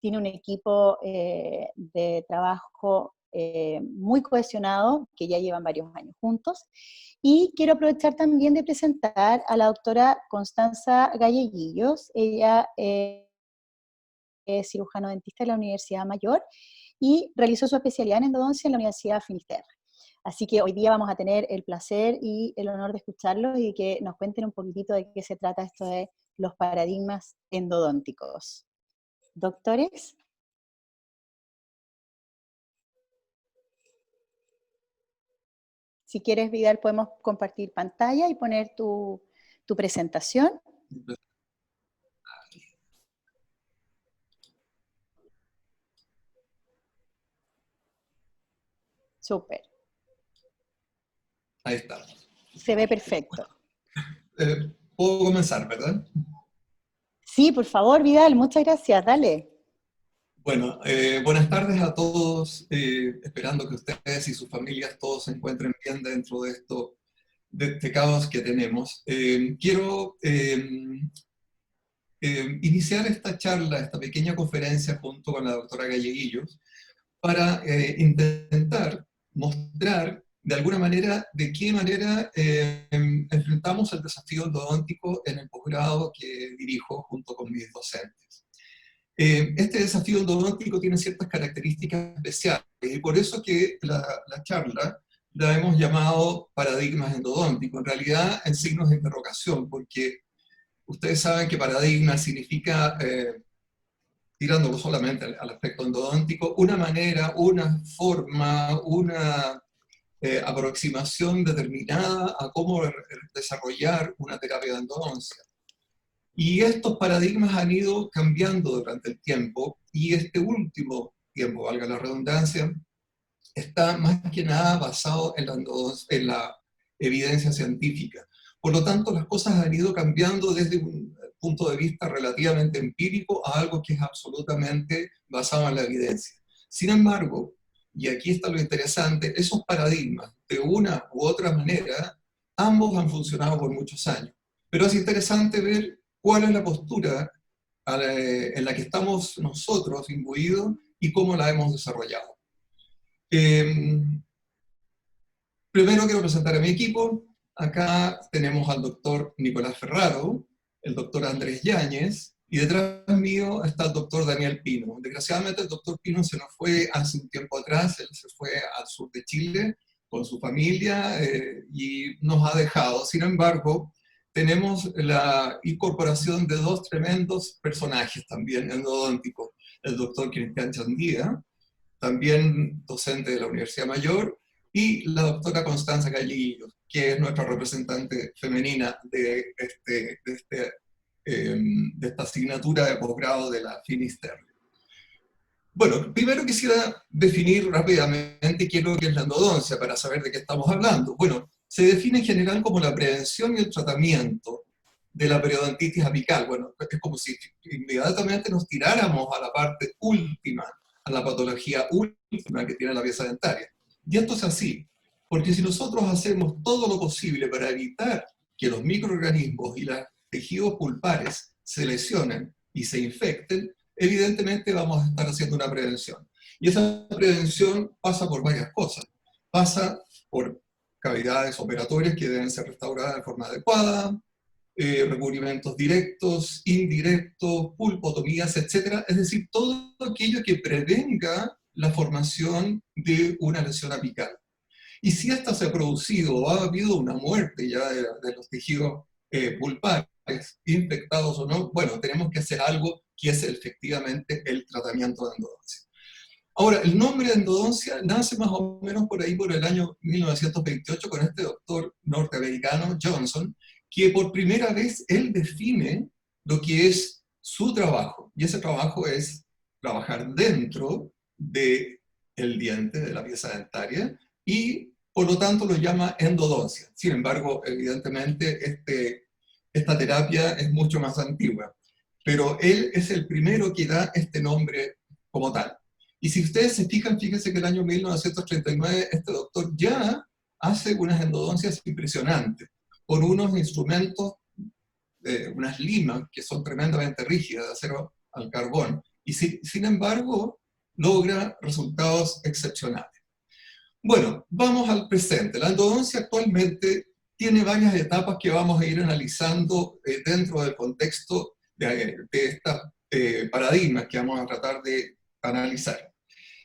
tiene un equipo de trabajo muy cohesionado, que ya llevan varios años juntos. Y quiero aprovechar también de presentar a la doctora Constanza Galleguillos. Ella es cirujano dentista de la Universidad Mayor y realizó su especialidad en endodoncia en la Universidad Finisterre. Así que hoy día vamos a tener el placer y el honor de escucharlos y que nos cuenten un poquitito de qué se trata esto de los paradigmas endodónticos. Doctores. Si quieres, Vidal, podemos compartir pantalla y poner tu presentación. Súper. Ahí está. Se ve perfecto. Puedo comenzar, ¿verdad? Sí, por favor, Vidal, muchas gracias, dale. Bueno, buenas tardes a todos, esperando que ustedes y sus familias todos se encuentren bien dentro de este caos que tenemos. Quiero iniciar esta charla, esta pequeña conferencia junto con la doctora Galleguillos, para intentar mostrar de alguna manera de qué manera enfrentamos el desafío endodóntico en el posgrado que dirijo junto con mis docentes. Este desafío endodóntico tiene ciertas características especiales, y por eso que la charla la hemos llamado paradigmas endodónticos, en realidad en signos de interrogación, porque ustedes saben que paradigma significa, tirándolo solamente al aspecto endodóntico, una manera, una forma, una aproximación determinada a cómo desarrollar una terapia de endodoncia. Y estos paradigmas han ido cambiando durante el tiempo, y este último tiempo, valga la redundancia, está más que nada basado en la evidencia científica. Por lo tanto, las cosas han ido cambiando desde un punto de vista relativamente empírico a algo que es absolutamente basado en la evidencia. Sin embargo, y aquí está lo interesante, esos paradigmas, de una u otra manera, ambos han funcionado por muchos años. Pero es interesante ver cuál es la postura en la que estamos nosotros imbuidos y cómo la hemos desarrollado. Primero quiero presentar a mi equipo. Acá tenemos al doctor Nicolás Ferraro, el doctor Andrés Yáñez, y detrás mío está el doctor Daniel Pino. Desgraciadamente el doctor Pino se nos fue hace un tiempo atrás, él se fue al sur de Chile con su familia y nos ha dejado. Sin embargo, tenemos la incorporación de dos tremendos personajes también endodónticos. El doctor Cristian Chandía, también docente de la Universidad Mayor, y la doctora Constanza Galleguillos, que es nuestra representante femenina de esta asignatura de posgrado de la Finisterre. Bueno, primero quisiera definir rápidamente qué es lo que es la endodoncia, para saber de qué estamos hablando. Bueno, se define en general como la prevención y el tratamiento de la periodontitis apical. Bueno, es como si inmediatamente nos tiráramos a la parte última, a la patología última que tiene la pieza dentaria. Y esto es así, porque si nosotros hacemos todo lo posible para evitar que los microorganismos y los tejidos pulpares se lesionen y se infecten, evidentemente vamos a estar haciendo una prevención. Y esa prevención pasa por varias cosas. Pasa por cavidades operatorias que deben ser restauradas de forma adecuada, recubrimientos directos, indirectos, pulpotomías, etc. Es decir, todo aquello que prevenga la formación de una lesión apical. Y si esta se ha producido o ha habido una muerte ya de los tejidos pulpares, infectados o no, bueno, tenemos que hacer algo que es efectivamente el tratamiento de endodoncia. Ahora, el nombre de endodoncia nace más o menos por ahí por el año 1928 con este doctor norteamericano, Johnson, que por primera vez él define lo que es su trabajo, y ese trabajo es trabajar dentro del diente, de la pieza dentaria, y por lo tanto lo llama endodoncia. Sin embargo, evidentemente esta terapia es mucho más antigua, pero él es el primero que da este nombre como tal. Y si ustedes se fijan, fíjense que en el año 1939 este doctor ya hace unas endodoncias impresionantes, por unos instrumentos, unas limas que son tremendamente rígidas, de acero al carbón, Y sin embargo, logra resultados excepcionales. Bueno, vamos al presente. La endodoncia actualmente tiene varias etapas que vamos a ir analizando dentro del contexto de estas paradigmas que vamos a tratar de analizar.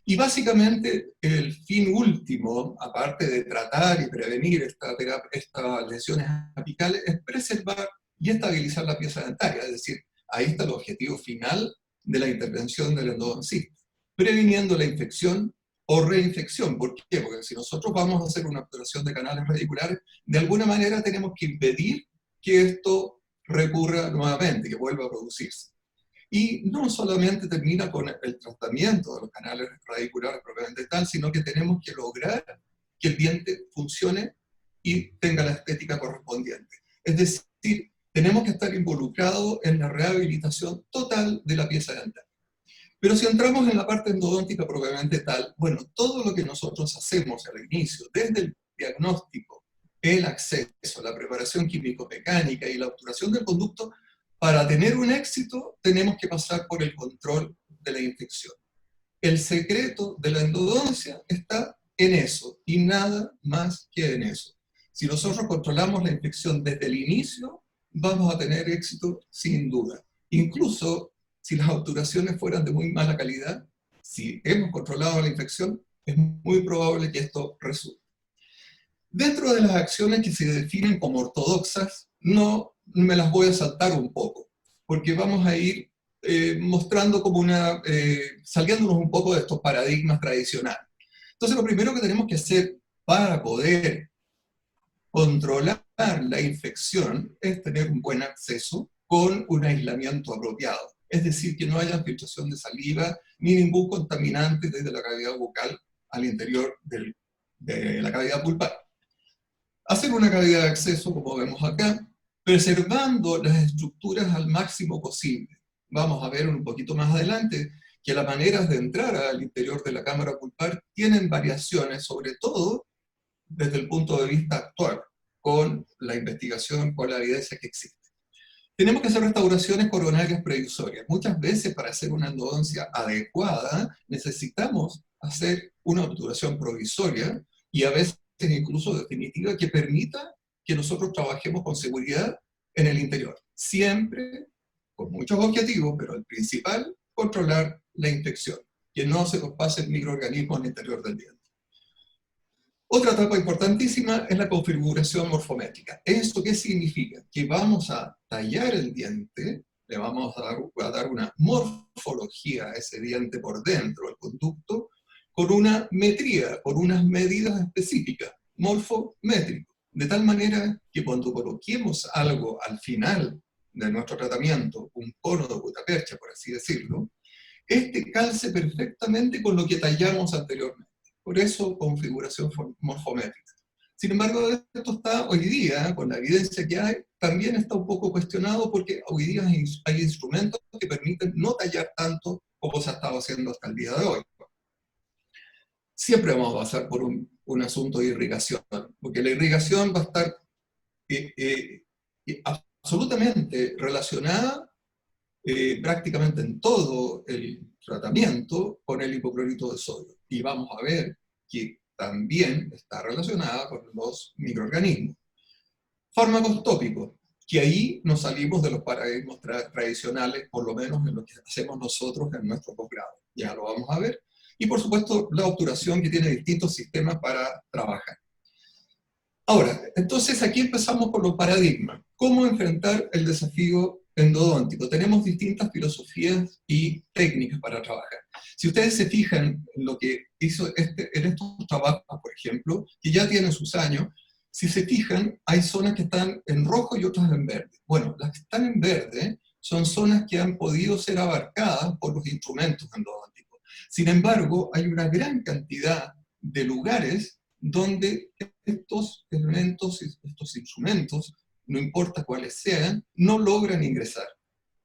Y básicamente el fin último, aparte de tratar y prevenir estas lesiones apicales, es preservar y estabilizar la pieza dentaria. Es decir, ahí está el objetivo final de la intervención del endodoncista, previniendo la infección o reinfección. ¿Por qué? Porque si nosotros vamos a hacer una obturación de canales radiculares, de alguna manera tenemos que impedir que esto recurra nuevamente, que vuelva a producirse. Y no solamente termina con el tratamiento de los canales radiculares propiamente tal, sino que tenemos que lograr que el diente funcione y tenga la estética correspondiente. Es decir, tenemos que estar involucrados en la rehabilitación total de la pieza dental. Pero si entramos en la parte endodóntica propiamente tal, bueno, todo lo que nosotros hacemos al inicio, desde el diagnóstico, el acceso, la preparación químico-mecánica y la obturación del conducto, para tener un éxito tenemos que pasar por el control de la infección. El secreto de la endodoncia está en eso, y nada más que en eso. Si nosotros controlamos la infección desde el inicio, vamos a tener éxito sin duda. Incluso si las obturaciones fueran de muy mala calidad, si hemos controlado la infección, es muy probable que esto resulte. Dentro de las acciones que se definen como ortodoxas, no me las voy a saltar un poco, porque vamos a ir mostrando como saliéndonos un poco de estos paradigmas tradicionales. Entonces, lo primero que tenemos que hacer para poder controlar la infección es tener un buen acceso con un aislamiento apropiado. Es decir, que no haya filtración de saliva ni ningún contaminante desde la cavidad bucal al interior de la cavidad pulpar. Hacer una cavidad de acceso, como vemos acá, preservando las estructuras al máximo posible. Vamos a ver un poquito más adelante que las maneras de entrar al interior de la cámara pulpar tienen variaciones, sobre todo desde el punto de vista actual, con la investigación, con la evidencia que existe. Tenemos que hacer restauraciones coronarias previsorias. Muchas veces para hacer una endodoncia adecuada necesitamos hacer una obturación provisoria y a veces incluso definitiva que permita que nosotros trabajemos con seguridad en el interior. Siempre con muchos objetivos, pero el principal, controlar la infección, que no se nos pasen microorganismos al interior del diente. Otra etapa importantísima es la configuración morfométrica. ¿Esto qué significa? Que vamos a tallar el diente, le vamos a dar una morfología a ese diente por dentro, el conducto, con una metría, con unas medidas específicas, morfométrico, de tal manera que cuando coloquemos algo al final de nuestro tratamiento, un cono de gutapercha, por así decirlo, este calce perfectamente con lo que tallamos anteriormente. Por eso, configuración morfométrica. Sin embargo, esto está hoy día, con la evidencia que hay, también está un poco cuestionado porque hoy día hay instrumentos que permiten no tallar tanto como se ha estado haciendo hasta el día de hoy. Siempre vamos a pasar por un asunto de irrigación, porque la irrigación va a estar absolutamente relacionada prácticamente en todo el tratamiento con el hipoclorito de sodio. Y vamos a ver que también está relacionada con los microorganismos. Fármacos tópicos, que ahí nos salimos de los paradigmas tradicionales, por lo menos en lo que hacemos nosotros en nuestro posgrado. Ya lo vamos a ver. Y por supuesto, la obturación, que tiene distintos sistemas para trabajar. Ahora, entonces aquí empezamos por los paradigmas. ¿Cómo enfrentar el desafío endodóntico? Tenemos distintas filosofías y técnicas para trabajar. Si ustedes se fijan en lo que hizo en estos trabajos, por ejemplo, que ya tienen sus años, si se fijan, hay zonas que están en rojo y otras en verde. Bueno, las que están en verde son zonas que han podido ser abarcadas por los instrumentos endodónticos. Sin embargo, hay una gran cantidad de lugares donde estos elementos, estos instrumentos, no importa cuáles sean, no logran ingresar.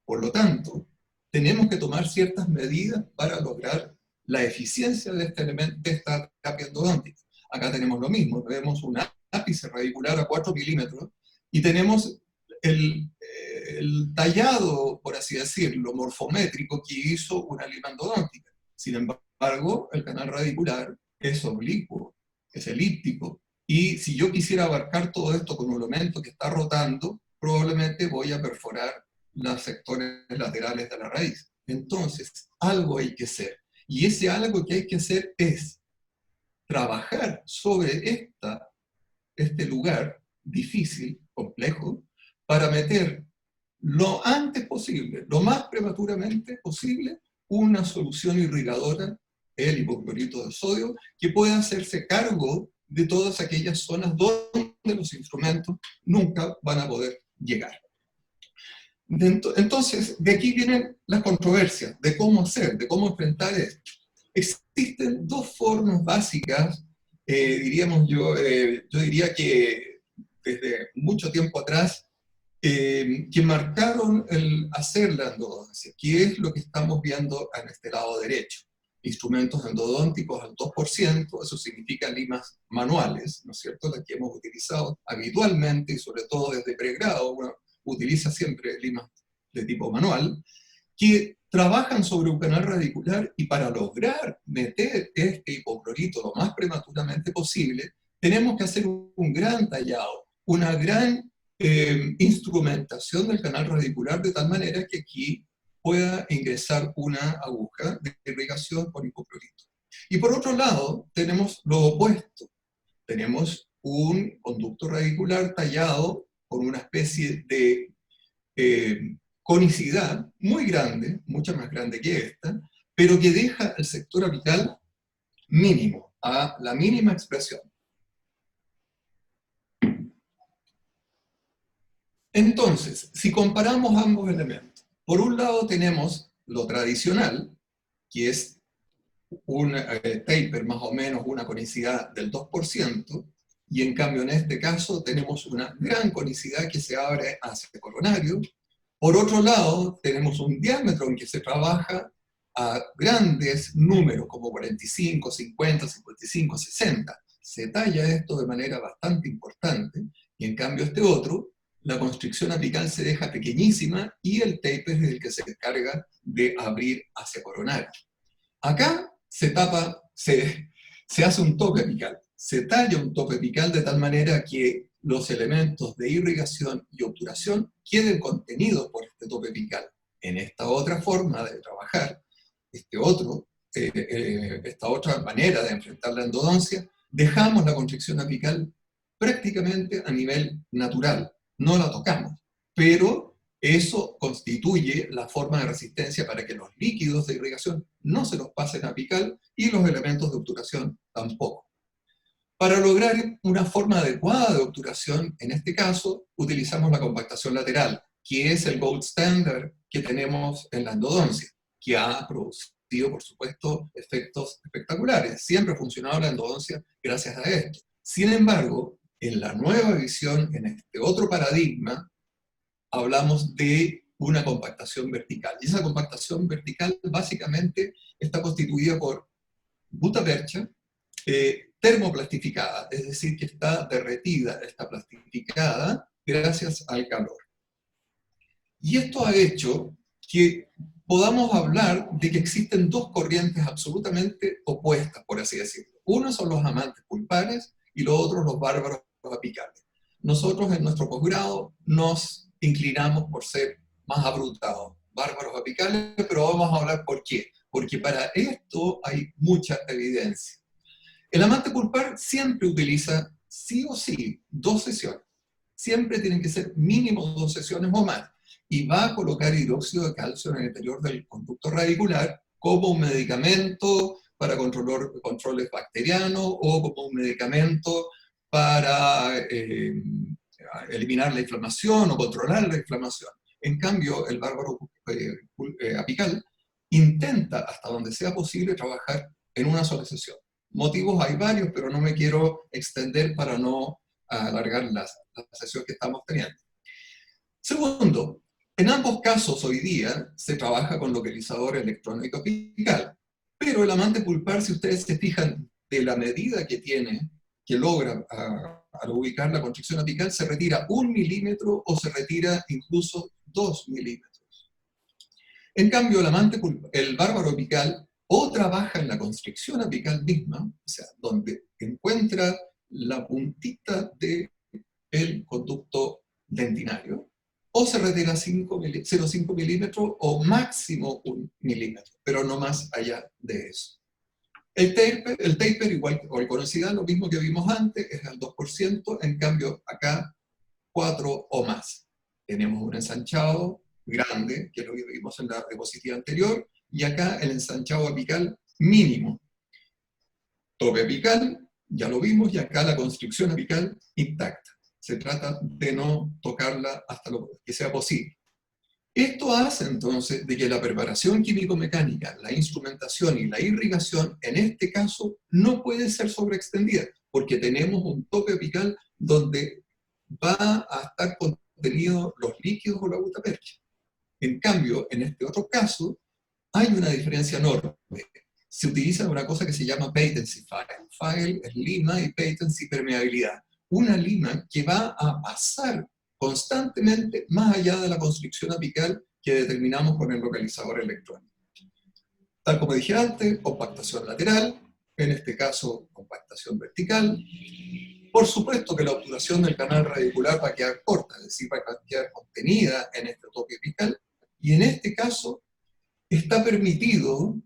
Por lo tanto, tenemos que tomar ciertas medidas para lograr la eficiencia de este elemento, de esta terapia endodóntica. Acá tenemos lo mismo, tenemos un ápice radicular a 4 milímetros y tenemos el tallado, por así decirlo, morfométrico que hizo una lima endodóntica. Sin embargo, el canal radicular es oblicuo, es elíptico, y si yo quisiera abarcar todo esto con un elemento que está rotando, probablemente voy a perforar los sectores laterales de la raíz. Entonces, algo hay que hacer. Y ese algo que hay que hacer es trabajar sobre este lugar difícil, complejo, para meter lo antes posible, lo más prematuramente posible, una solución irrigadora, el hipoclorito de sodio, que pueda hacerse cargo de todas aquellas zonas donde los instrumentos nunca van a poder llegar. Entonces, de aquí vienen las controversias de cómo hacer, de cómo enfrentar esto. Existen dos formas básicas, diríamos yo diría que desde mucho tiempo atrás, que marcaron el hacer la endodoncia, que es lo que estamos viendo en este lado derecho. Instrumentos endodónticos al 2%, eso significa limas manuales, ¿no es cierto?, las que hemos utilizado habitualmente, y sobre todo desde pregrado, uno utiliza siempre limas de tipo manual, que trabajan sobre un canal radicular, y para lograr meter este hipoclorito lo más prematuramente posible, tenemos que hacer un gran tallado, una gran instrumentación del canal radicular, de tal manera que aquí pueda ingresar una aguja de irrigación con hipoclorito. Y por otro lado, tenemos lo opuesto. Tenemos un conducto radicular tallado con una especie de conicidad muy grande, mucho más grande que esta, pero que deja el sector apical mínimo, a la mínima expresión. Entonces, si comparamos ambos elementos, por un lado tenemos lo tradicional, que es un taper más o menos una conicidad del 2%, y en cambio en este caso tenemos una gran conicidad que se abre hacia el coronario. Por otro lado, tenemos un diámetro en que se trabaja a grandes números, como 45, 50, 55, 60. Se talla esto de manera bastante importante, y en cambio este otro, la constricción apical se deja pequeñísima, y el taper es el que se encarga de abrir hacia coronario. Acá se hace un tope apical, se talla un tope apical de tal manera que los elementos de irrigación y obturación queden contenidos por este tope apical. En esta otra forma de trabajar, esta otra manera de enfrentar la endodoncia, dejamos la constricción apical prácticamente a nivel natural, no la tocamos, pero eso constituye la forma de resistencia para que los líquidos de irrigación no se los pasen a apical, y los elementos de obturación tampoco. Para lograr una forma adecuada de obturación, en este caso, utilizamos la compactación lateral, que es el gold standard que tenemos en la endodoncia, que ha producido, por supuesto, efectos espectaculares. Siempre ha funcionado la endodoncia gracias a esto. Sin embargo, en la nueva visión, en este otro paradigma, hablamos de una compactación vertical. Y esa compactación vertical básicamente está constituida por gutapercha termoplastificada, es decir, que está derretida, está plastificada gracias al calor. Y esto ha hecho que podamos hablar de que existen dos corrientes absolutamente opuestas, por así decirlo. Uno son los amantes pulpares, y los otros los bárbaros apicales. Nosotros en nuestro posgrado nos inclinamos por ser más abrutados, bárbaros apicales, pero vamos a hablar por qué. Porque para esto hay mucha evidencia. El amante pulpar siempre utiliza, sí o sí, 2 sesiones. Siempre tienen que ser mínimo 2 sesiones o más. Y va a colocar hidróxido de calcio en el interior del conducto radicular como un medicamento para controles bacterianos, o como un medicamento para eliminar la inflamación o controlar la inflamación. En cambio, el bárbaro apical intenta, hasta donde sea posible, trabajar en una sola sesión. Motivos hay varios, pero no me quiero extender para no alargar la sesión que estamos teniendo. Segundo, en ambos casos hoy día se trabaja con localizador electrónico apical, pero el amante pulpar, si ustedes se fijan de la medida que tiene, que logra al ubicar la constricción apical, se retira 1 milímetro o se retira incluso 2 milímetros. En cambio, el bárbaro apical o trabaja en la constricción apical misma, o sea, donde encuentra la puntita del conducto dentinario, o se retira 0,5 milímetros o máximo 1 milímetro, pero no más allá de eso. El taper igual o el conicidad, lo mismo que vimos antes, es al 2%, en cambio acá 4 o más. Tenemos un ensanchado grande, que es lo que vimos en la diapositiva anterior, y acá el ensanchado apical mínimo. Tope apical, ya lo vimos, y acá la constricción apical intacta. Se trata de no tocarla hasta lo que sea posible. Esto hace entonces de que la preparación químico-mecánica, la instrumentación y la irrigación, en este caso, no puede ser sobreextendida, porque tenemos un tope apical donde va a estar contenido los líquidos o la gutapercha. En cambio, en este otro caso, hay una diferencia enorme. Se utiliza una cosa que se llama patency file. File es lima y patency permeabilidad. Una lima que va a pasar constantemente más allá de la constricción apical que determinamos con el localizador electrónico. Tal como dije antes, compactación lateral, en este caso compactación vertical. Por supuesto que la obturación del canal radicular va a quedar corta, es decir, va a quedar contenida en este tope apical, y en este caso está permitido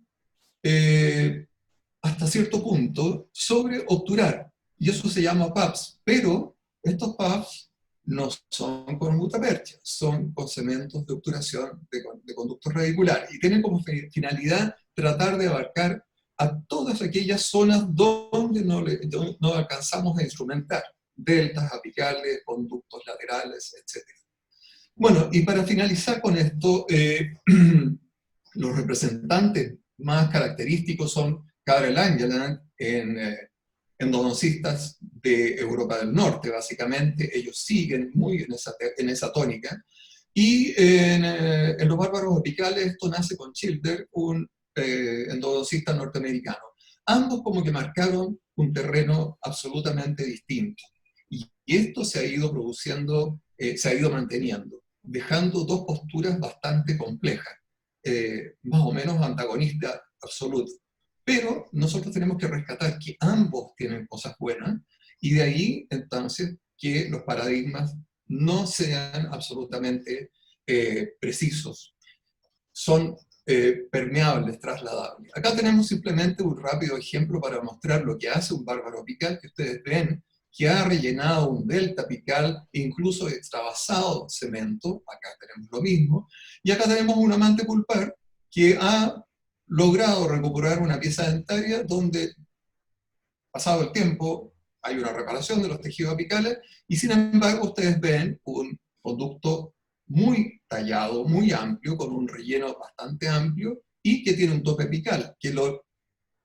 hasta cierto punto sobre obturar, y eso se llama PAPS, pero estos PAPS no son con gutapercha, son con cementos de obturación de conductos radiculares, y tienen como finalidad tratar de abarcar a todas aquellas zonas donde no alcanzamos a instrumentar, deltas apicales, conductos laterales, etc. Bueno, y para finalizar con esto, los representantes más característicos son Karel Angeland, endodoncistas de Europa del Norte, básicamente. Ellos siguen muy en esa tónica. Y en los bárbaros apicales esto nace con Childer, un endodoncista norteamericano. Ambos como que marcaron un terreno absolutamente distinto. Y esto se ha ido produciendo, se ha ido manteniendo, dejando dos posturas bastante complejas, más o menos antagonistas absolutas. Pero nosotros tenemos que rescatar que ambos tienen cosas buenas, y de ahí entonces que los paradigmas no sean absolutamente precisos. Son permeables, trasladables. Acá tenemos simplemente un rápido ejemplo para mostrar lo que hace un bárbaro apical, que ustedes ven, que ha rellenado un delta apical, incluso extravasado cemento. Acá tenemos lo mismo. Y acá tenemos un amante pulpar que ha logrado recuperar una pieza dentaria donde, pasado el tiempo, hay una reparación de los tejidos apicales, y sin embargo ustedes ven un conducto muy tallado, muy amplio, con un relleno bastante amplio, y que tiene un tope apical, que lo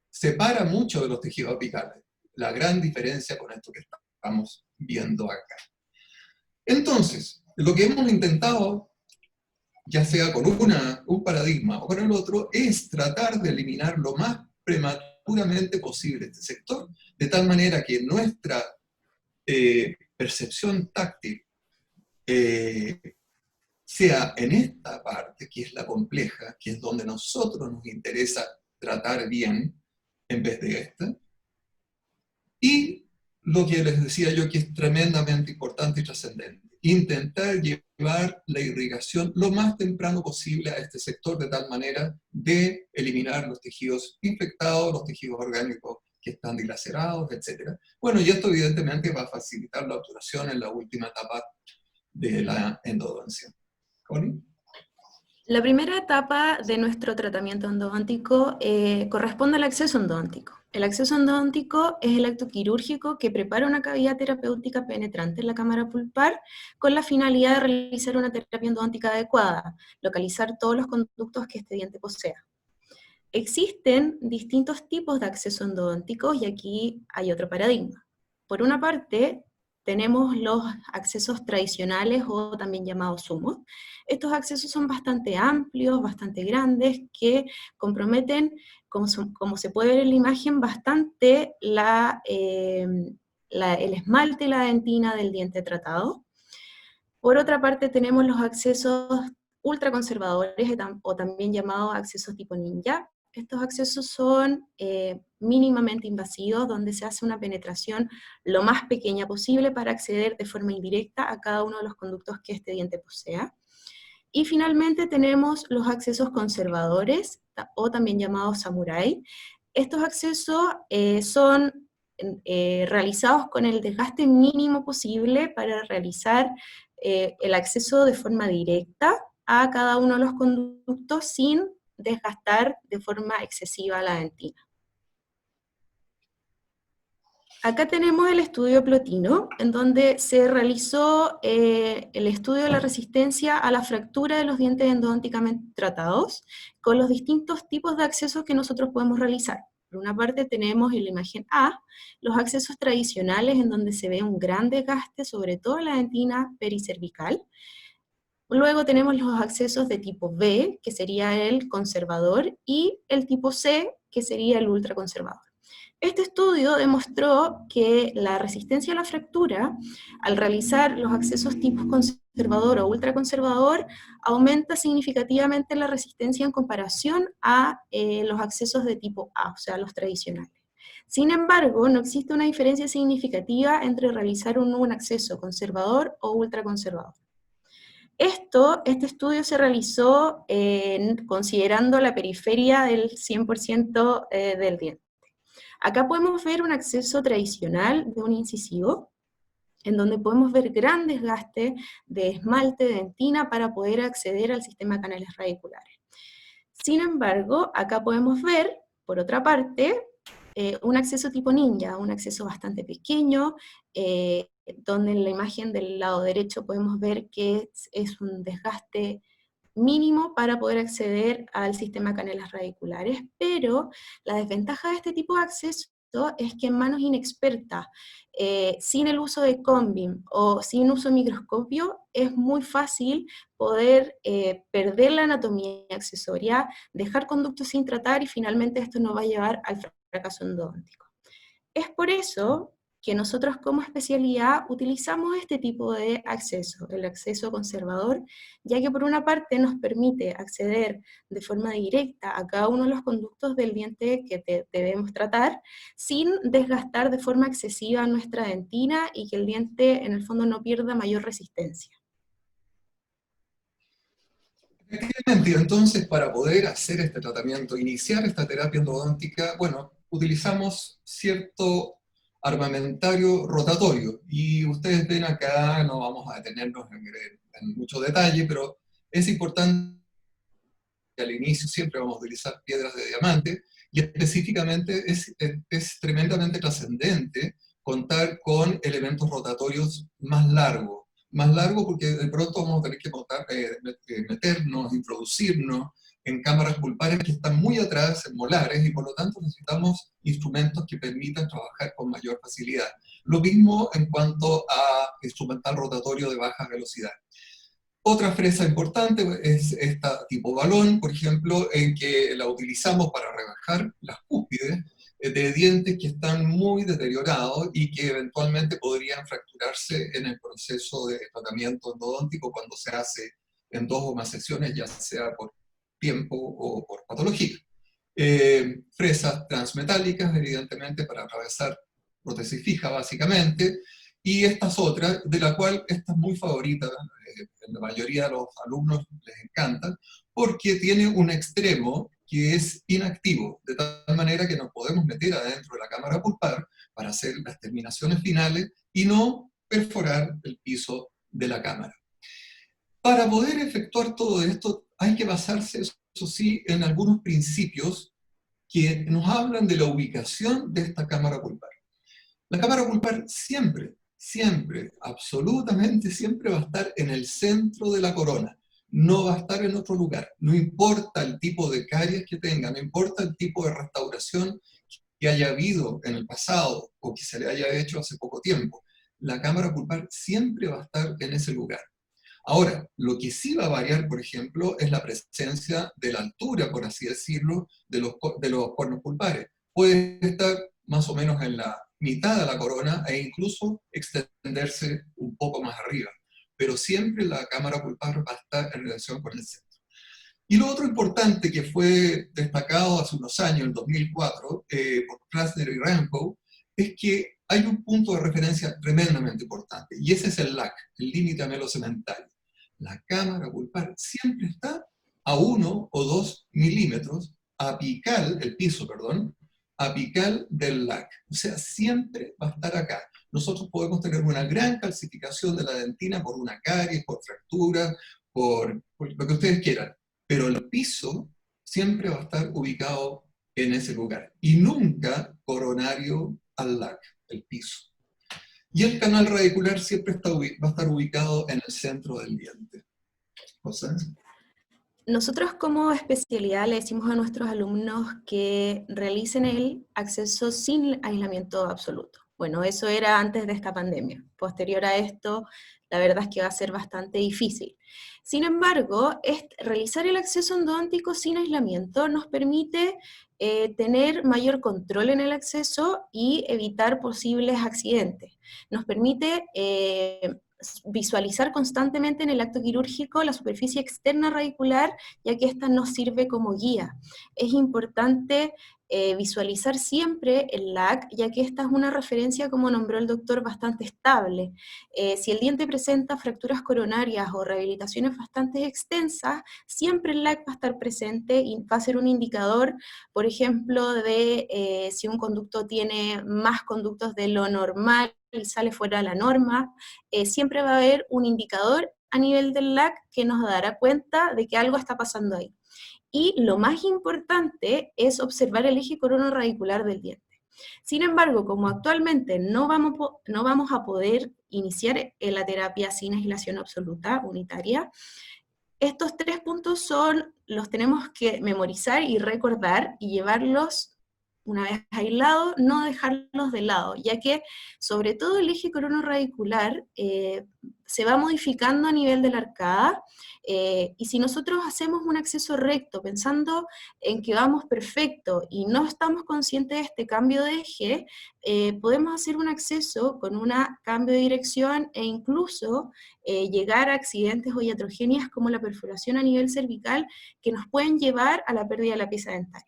separa mucho de los tejidos apicales. La gran diferencia con esto que estamos viendo acá. Entonces, lo que hemos intentado, ya sea con un paradigma o con el otro, es tratar de eliminar lo más prematuramente posible este sector, de tal manera que nuestra percepción táctil sea en esta parte, que es la compleja, que es donde nosotros nos interesa tratar bien, en vez de esta. Y lo que les decía yo, que es tremendamente importante y trascendente, intentar llevar la irrigación lo más temprano posible a este sector, de tal manera de eliminar los tejidos infectados, los tejidos orgánicos que están dilacerados, etc. Bueno, y esto evidentemente va a facilitar la obturación en la última etapa de la endodoncia. ¿Connie? La primera etapa de nuestro tratamiento endodóntico corresponde al acceso endodóntico. El acceso endodóntico es el acto quirúrgico que prepara una cavidad terapéutica penetrante en la cámara pulpar con la finalidad de realizar una terapia endodóntica adecuada, localizar todos los conductos que este diente posea. Existen distintos tipos de acceso endodónticos y aquí hay otro paradigma. Por una parte, tenemos los accesos tradicionales o también llamados sumos. Estos accesos son bastante amplios, bastante grandes, que comprometen, como se puede ver en la imagen, bastante el esmalte y la dentina del diente tratado. Por otra parte, tenemos los accesos ultraconservadores, o también llamados accesos tipo ninja. Estos accesos son mínimamente invasivos, donde se hace una penetración lo más pequeña posible para acceder de forma indirecta a cada uno de los conductos que este diente posea. Y finalmente tenemos los accesos conservadores, o también llamados samurai. Estos accesos son realizados con el desgaste mínimo posible para realizar el acceso de forma directa a cada uno de los conductos sin desgastar de forma excesiva la dentina. Acá tenemos el estudio Plotino, en donde se realizó el estudio de la resistencia a la fractura de los dientes endodónticamente tratados, con los distintos tipos de accesos que nosotros podemos realizar. Por una parte tenemos en la imagen A, los accesos tradicionales en donde se ve un gran desgaste, sobre todo en la dentina pericervical. Luego tenemos los accesos de tipo B, que sería el conservador, y el tipo C, que sería el ultraconservador. Este estudio demostró que la resistencia a la fractura, al realizar los accesos tipo conservador o ultraconservador, aumenta significativamente la resistencia en comparación a los accesos de tipo A, o sea, los tradicionales. Sin embargo, no existe una diferencia significativa entre realizar un acceso conservador o ultraconservador. Este estudio se realizó considerando la periferia del 100% del diente. Acá podemos ver un acceso tradicional de un incisivo, en donde podemos ver gran desgaste de esmalte de dentina para poder acceder al sistema de canales radiculares. Sin embargo, acá podemos ver, por otra parte, un acceso tipo ninja, un acceso bastante pequeño, donde en la imagen del lado derecho podemos ver que es un desgaste mínimo para poder acceder al sistema de canales radiculares, pero la desventaja de este tipo de acceso es que en manos inexpertas, sin el uso de combing o sin uso de microscopio, es muy fácil poder perder la anatomía accesoria, dejar conductos sin tratar y finalmente esto nos va a llevar al fracaso endodóntico. Es por eso que nosotros como especialidad utilizamos este tipo de acceso, el acceso conservador, ya que por una parte nos permite acceder de forma directa a cada uno de los conductos del diente que debemos tratar, sin desgastar de forma excesiva nuestra dentina y que el diente en el fondo no pierda mayor resistencia. Efectivamente, entonces para poder hacer este tratamiento, iniciar esta terapia endodóntica, bueno, utilizamos cierto armamentario rotatorio, y ustedes ven acá, no vamos a detenernos en mucho detalle, pero es importante que al inicio siempre vamos a utilizar piedras de diamante, y específicamente es tremendamente trascendente contar con elementos rotatorios más largo porque de pronto vamos a tener que meternos, introducirnos en cámaras pulpares que están muy atrás, en molares, y por lo tanto necesitamos instrumentos que permitan trabajar con mayor facilidad. Lo mismo en cuanto a instrumental rotatorio de baja velocidad. Otra fresa importante es esta tipo balón, por ejemplo, en que la utilizamos para rebajar las cúspides de dientes que están muy deteriorados y que eventualmente podrían fracturarse en el proceso de tratamiento endodóntico cuando se hace en 2 o más sesiones, ya sea por tiempo o por patología. Fresas transmetálicas, evidentemente, para atravesar prótesis fija, básicamente, y estas otras, de la cual esta es muy favorita, la mayoría de los alumnos les encantan, porque tiene un extremo que es inactivo, de tal manera que nos podemos meter adentro de la cámara pulpar para hacer las terminaciones finales y no perforar el piso de la cámara. Para poder efectuar todo esto hay que basarse, eso sí, en algunos principios que nos hablan de la ubicación de esta cámara pulpar. La cámara pulpar siempre, absolutamente siempre va a estar en el centro de la corona, no va a estar en otro lugar, no importa el tipo de caries que tenga, no importa el tipo de restauración que haya habido en el pasado o que se le haya hecho hace poco tiempo, la cámara pulpar siempre va a estar en ese lugar. Ahora, lo que sí va a variar, por ejemplo, es la presencia de la altura, por así decirlo, de los cuernos pulpares. Puede estar más o menos en la mitad de la corona e incluso extenderse un poco más arriba. Pero siempre la cámara pulpar va a estar en relación con el centro. Y lo otro importante que fue destacado hace unos años, en 2004, por Krasner y Rambo, es que hay un punto de referencia tremendamente importante, y ese es el LAC, el límite anelo-cementario. La cámara pulpar siempre está a 1 o 2 milímetros apical, el piso, perdón, apical del LAC. O sea, siempre va a estar acá. Nosotros podemos tener una gran calcificación de la dentina por una caries, por fractura, por lo que ustedes quieran, pero el piso siempre va a estar ubicado en ese lugar, y nunca coronario al LAC, el piso. Y el canal radicular siempre va a estar ubicado en el centro del diente. ¿José? Nosotros como especialidad le decimos a nuestros alumnos que realicen el acceso sin aislamiento absoluto. Bueno, eso era antes de esta pandemia. Posterior a esto, la verdad es que va a ser bastante difícil. Sin embargo, realizar el acceso endodóntico sin aislamiento nos permite tener mayor control en el acceso y evitar posibles accidentes. Nos permite visualizar constantemente en el acto quirúrgico la superficie externa radicular, ya que esta nos sirve como guía. Es importante visualizar siempre el LAC, ya que esta es una referencia, como nombró el doctor, bastante estable. Si el diente presenta fracturas coronarias o rehabilitaciones bastante extensas, siempre el LAC va a estar presente y va a ser un indicador, por ejemplo, de si un conducto tiene más conductos de lo normal y sale fuera de la norma, siempre va a haber un indicador a nivel del LAC que nos dará cuenta de que algo está pasando ahí. Y lo más importante es observar el eje corono-radicular del diente. Sin embargo, como actualmente no vamos a poder iniciar la terapia sin aislación absoluta unitaria, estos 3 puntos los tenemos que memorizar y recordar y llevarlos una vez aislados, no dejarlos de lado, ya que sobre todo el eje corono-radicular se va modificando a nivel de la arcada, y si nosotros hacemos un acceso recto pensando en que vamos perfecto y no estamos conscientes de este cambio de eje, podemos hacer un acceso con un cambio de dirección e incluso llegar a accidentes o iatrogenias como la perforación a nivel cervical que nos pueden llevar a la pérdida de la pieza dentaria.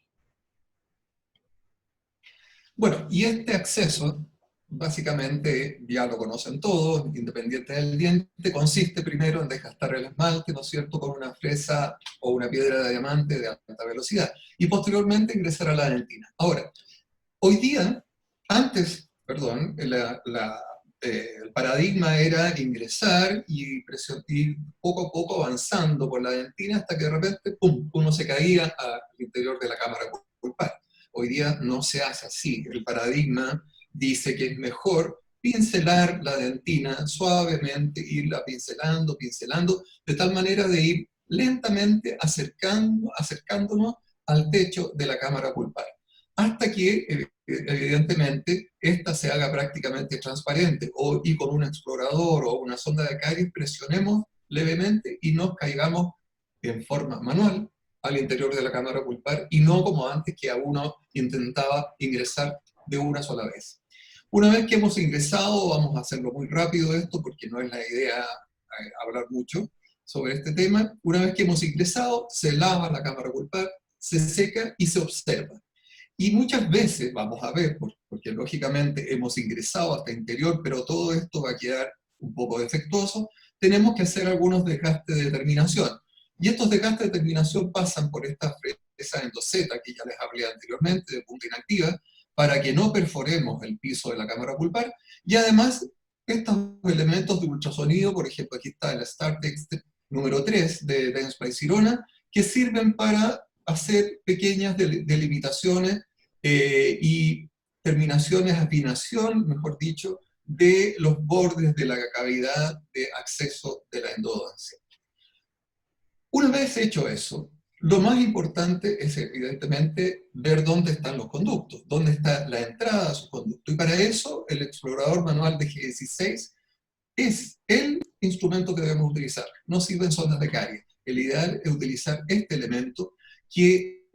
Bueno, y este acceso, básicamente ya lo conocen todos, independiente del diente, consiste primero en desgastar el esmalte, ¿no es cierto?, con una fresa o una piedra de diamante de alta velocidad, y posteriormente ingresar a la dentina. Ahora, hoy día, perdón, el paradigma era ingresar y poco a poco avanzando por la dentina hasta que de repente, ¡pum!, uno se caía al interior de la cámara pulpar. Hoy día no se hace así. El paradigma dice que es mejor pincelar la dentina suavemente, irla pincelando, de tal manera de ir lentamente acercándonos al techo de la cámara pulpar, hasta que evidentemente esta se haga prácticamente transparente, y con un explorador o una sonda de caries presionemos levemente y nos caigamos en forma manual al interior de la cámara pulpar, y no como antes, que a uno intentaba ingresar de una sola vez. Una vez que hemos ingresado, vamos a hacerlo muy rápido esto, porque no es la idea hablar mucho sobre este tema. Una vez que hemos ingresado, se lava la cámara pulpar, se seca y se observa. Y muchas veces, vamos a ver, porque lógicamente hemos ingresado hasta interior, pero todo esto va a quedar un poco defectuoso, tenemos que hacer algunos desgastes de terminación. Y estos desgastes de terminación pasan por esta fresa endoseta que ya les hablé anteriormente, de punta inactiva, para que no perforemos el piso de la cámara pulpar. Y además, estos elementos de ultrasonido, por ejemplo, aquí está el StarTex número 3 de Dentsply Sirona, que sirven para hacer pequeñas delimitaciones y terminaciones, afinación, mejor dicho, de los bordes de la cavidad de acceso de la endodoncia. Una vez hecho eso, lo más importante es evidentemente ver dónde están los conductos, dónde está la entrada a su conducto. Y para eso el explorador manual de G16 es el instrumento que debemos utilizar. No sirven sondas de caries. El ideal es utilizar este elemento que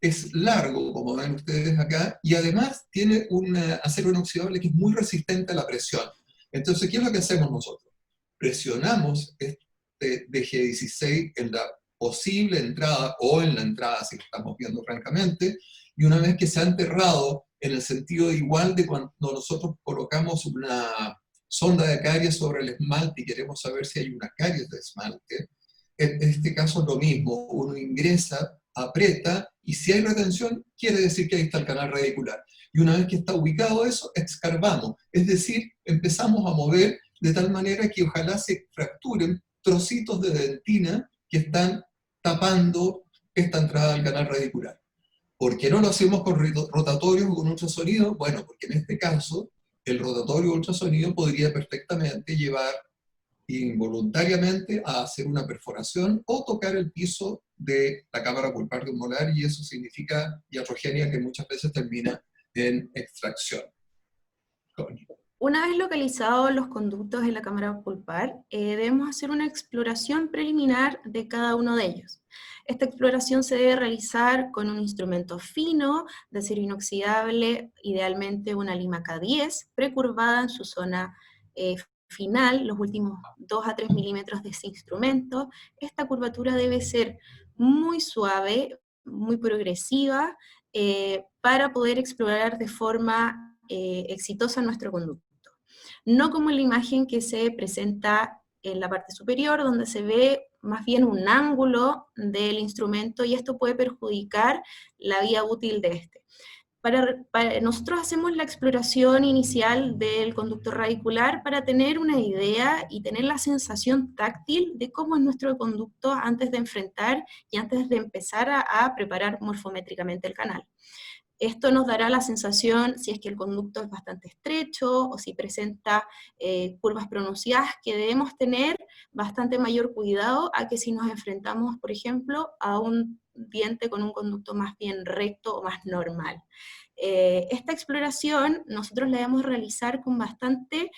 es largo, como ven ustedes acá, y además tiene un acero inoxidable que es muy resistente a la presión. Entonces, ¿qué es lo que hacemos nosotros? Presionamos este DG16 en la posible entrada, o en la entrada, si lo estamos viendo francamente, y una vez que se ha enterrado, en el sentido igual de cuando nosotros colocamos una sonda de caries sobre el esmalte y queremos saber si hay una caries de esmalte, en este caso es lo mismo, uno ingresa, aprieta, y si hay retención, quiere decir que ahí está el canal radicular. Y una vez que está ubicado eso, escarbamos, es decir, empezamos a mover de tal manera que ojalá se fracturen trocitos de dentina que están tapando esta entrada al canal radicular. ¿Por qué no lo hacemos con rotatorios o con ultrasonido? Bueno, porque en este caso, el rotatorio o ultrasonido podría perfectamente llevar involuntariamente a hacer una perforación o tocar el piso de la cámara pulpar de un molar, y eso significa iatrogenia que muchas veces termina en extracción. Una vez localizados los conductos en la cámara pulpar, debemos hacer una exploración preliminar de cada uno de ellos. Esta exploración se debe realizar con un instrumento fino, de acero inoxidable, idealmente una lima K10, precurvada en su zona final, los últimos 2 a 3 milímetros de ese instrumento. Esta curvatura debe ser muy suave, muy progresiva, para poder explorar de forma exitosa nuestro conducto. No como en la imagen que se presenta en la parte superior, donde se ve más bien un ángulo del instrumento, y esto puede perjudicar la vida útil de este. Nosotros hacemos la exploración inicial del conducto radicular para tener una idea y tener la sensación táctil de cómo es nuestro conducto antes de enfrentar y antes de empezar a preparar morfométricamente el canal. Esto nos dará la sensación si es que el conducto es bastante estrecho o si presenta curvas pronunciadas, que debemos tener bastante mayor cuidado a que si nos enfrentamos, por ejemplo, a un diente con un conducto más bien recto o más normal. Esta exploración nosotros la debemos realizar con bastante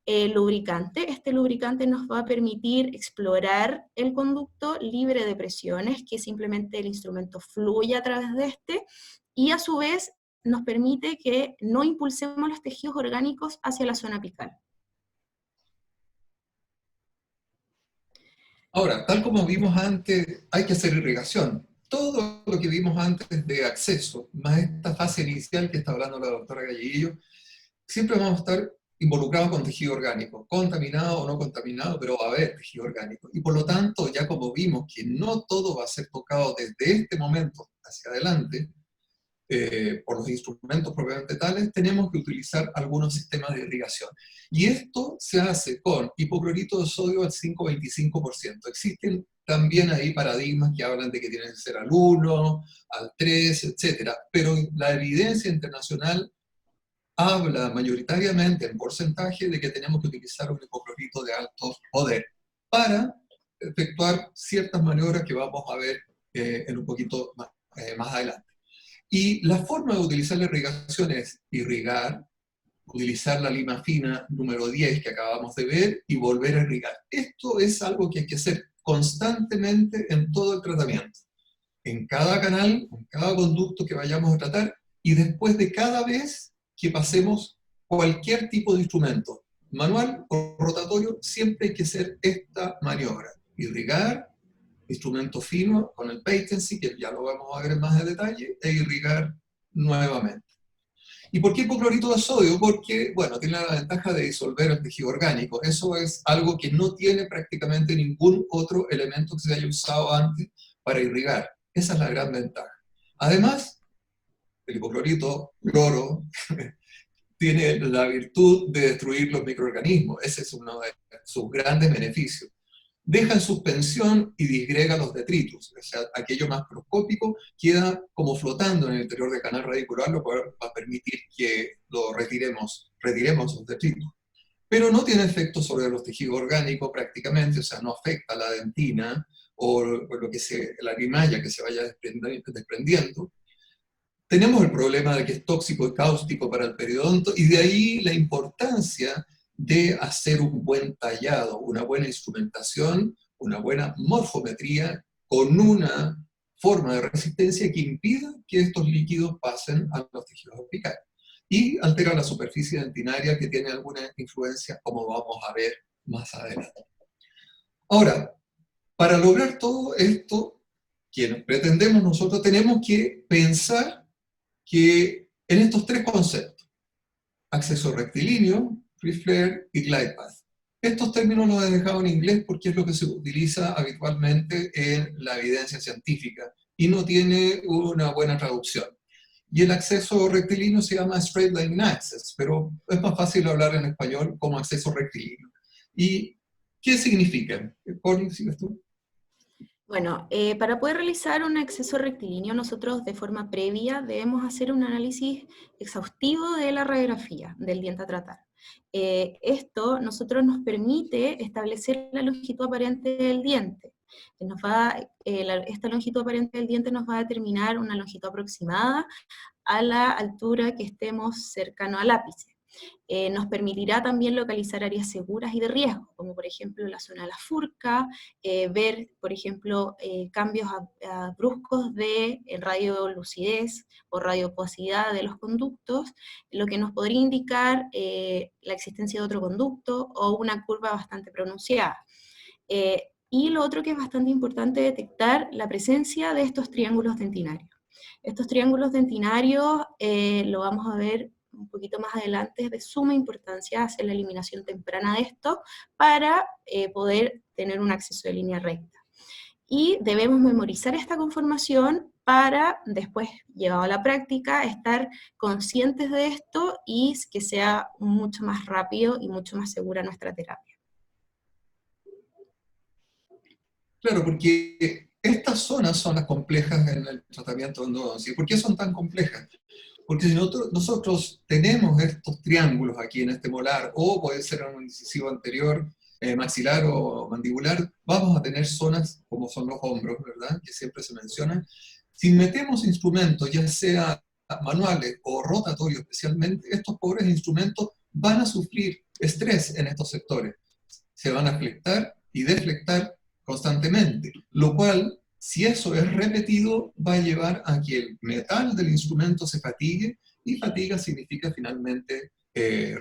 lubricante. Este lubricante nos va a permitir explorar el conducto libre de presiones, que simplemente el instrumento fluya a través de este, y a su vez nos permite que no impulsemos los tejidos orgánicos hacia la zona apical. Ahora, tal como vimos antes, hay que hacer irrigación. Todo lo que vimos antes de acceso, más esta fase inicial que está hablando la doctora Galleguillo, siempre vamos a estar involucrados con tejido orgánico, contaminado o no contaminado, pero va a haber tejido orgánico. Y por lo tanto, ya como vimos que no todo va a ser tocado desde este momento hacia adelante, por los instrumentos propiamente tales, tenemos que utilizar algunos sistemas de irrigación. Y esto se hace con hipoclorito de sodio al 5,25%. Existen también ahí paradigmas que hablan de que tiene que ser al 1, al 3, etc. Pero la evidencia internacional habla mayoritariamente en porcentaje de que tenemos que utilizar un hipoclorito de alto poder para efectuar ciertas maniobras que vamos a ver en un poquito más adelante. Y la forma de utilizar la irrigación es irrigar, utilizar la lima fina número 10 que acabamos de ver y volver a irrigar. Esto es algo que hay que hacer constantemente en todo el tratamiento, en cada canal, en cada conducto que vayamos a tratar, y después de cada vez que pasemos cualquier tipo de instrumento, manual o rotatorio, siempre hay que hacer esta maniobra: irrigar, instrumento fino con el patency, que ya lo vamos a ver en más de detalle, e irrigar nuevamente. ¿Y por qué hipoclorito de sodio? Porque, bueno, tiene la ventaja de disolver el tejido orgánico. Eso es algo que no tiene prácticamente ningún otro elemento que se haya usado antes para irrigar. Esa es la gran ventaja. Además, el hipoclorito, cloro, tiene la virtud de destruir los microorganismos. Ese es uno de sus grandes beneficios. Deja en suspensión y disgrega los detritus, o sea, aquello macroscópico queda como flotando en el interior del canal radicular, lo cual va a permitir que lo retiremos los detritus. Pero no tiene efecto sobre los tejidos orgánicos prácticamente, o sea, no afecta a la dentina o lo que la grimalla que se vaya desprendiendo. Tenemos el problema de que es tóxico y cáustico para el periodonto, y de ahí la importancia de hacer un buen tallado, una buena instrumentación, una buena morfometría, con una forma de resistencia que impida que estos líquidos pasen a los tejidos apicales. Y altera la superficie dentinaria, que tiene alguna influencia, como vamos a ver más adelante. Ahora, para lograr todo esto, quienes pretendemos nosotros, tenemos que pensar que en estos tres conceptos: acceso rectilíneo, free flare y glide path. Estos términos los he dejado en inglés porque es lo que se utiliza habitualmente en la evidencia científica y no tiene una buena traducción. Y el acceso rectilíneo se llama straight line access, pero es más fácil hablar en español como acceso rectilíneo. ¿Y qué significa? Connie, ¿sigues tú? Bueno, para poder realizar un acceso rectilíneo, nosotros de forma previa debemos hacer un análisis exhaustivo de la radiografía del diente a tratar. Esto nos permite establecer la longitud aparente del diente. Esta longitud aparente del diente nos va a determinar una longitud aproximada a la altura que estemos cercano al ápice. Nos permitirá también localizar áreas seguras y de riesgo, como por ejemplo la zona de la furca, ver, por ejemplo, cambios bruscos de radiolucidez o radioacuosidad de los conductos, lo que nos podría indicar la existencia de otro conducto o una curva bastante pronunciada. Y lo otro que es bastante importante detectar, la presencia de estos triángulos dentinarios. Estos triángulos dentinarios lo vamos a ver un poquito más adelante, es de suma importancia hacer la eliminación temprana de esto para poder tener un acceso de línea recta. Y debemos memorizar esta conformación para después, llevado a la práctica, estar conscientes de esto y que sea mucho más rápido y mucho más segura nuestra terapia. Claro, porque estas zonas son las complejas en el tratamiento de endodoncia. ¿Por qué son tan complejas? Porque si nosotros tenemos estos triángulos aquí en este molar, o puede ser en un incisivo anterior, maxilar o mandibular, vamos a tener zonas como son los hombros, ¿verdad?, que siempre se mencionan. Si metemos instrumentos, ya sea manuales o rotatorios especialmente, estos pobres instrumentos van a sufrir estrés en estos sectores. Se van a flectar y deflectar constantemente, lo cual, si eso es repetido, va a llevar a que el metal del instrumento se fatigue, y fatiga significa finalmente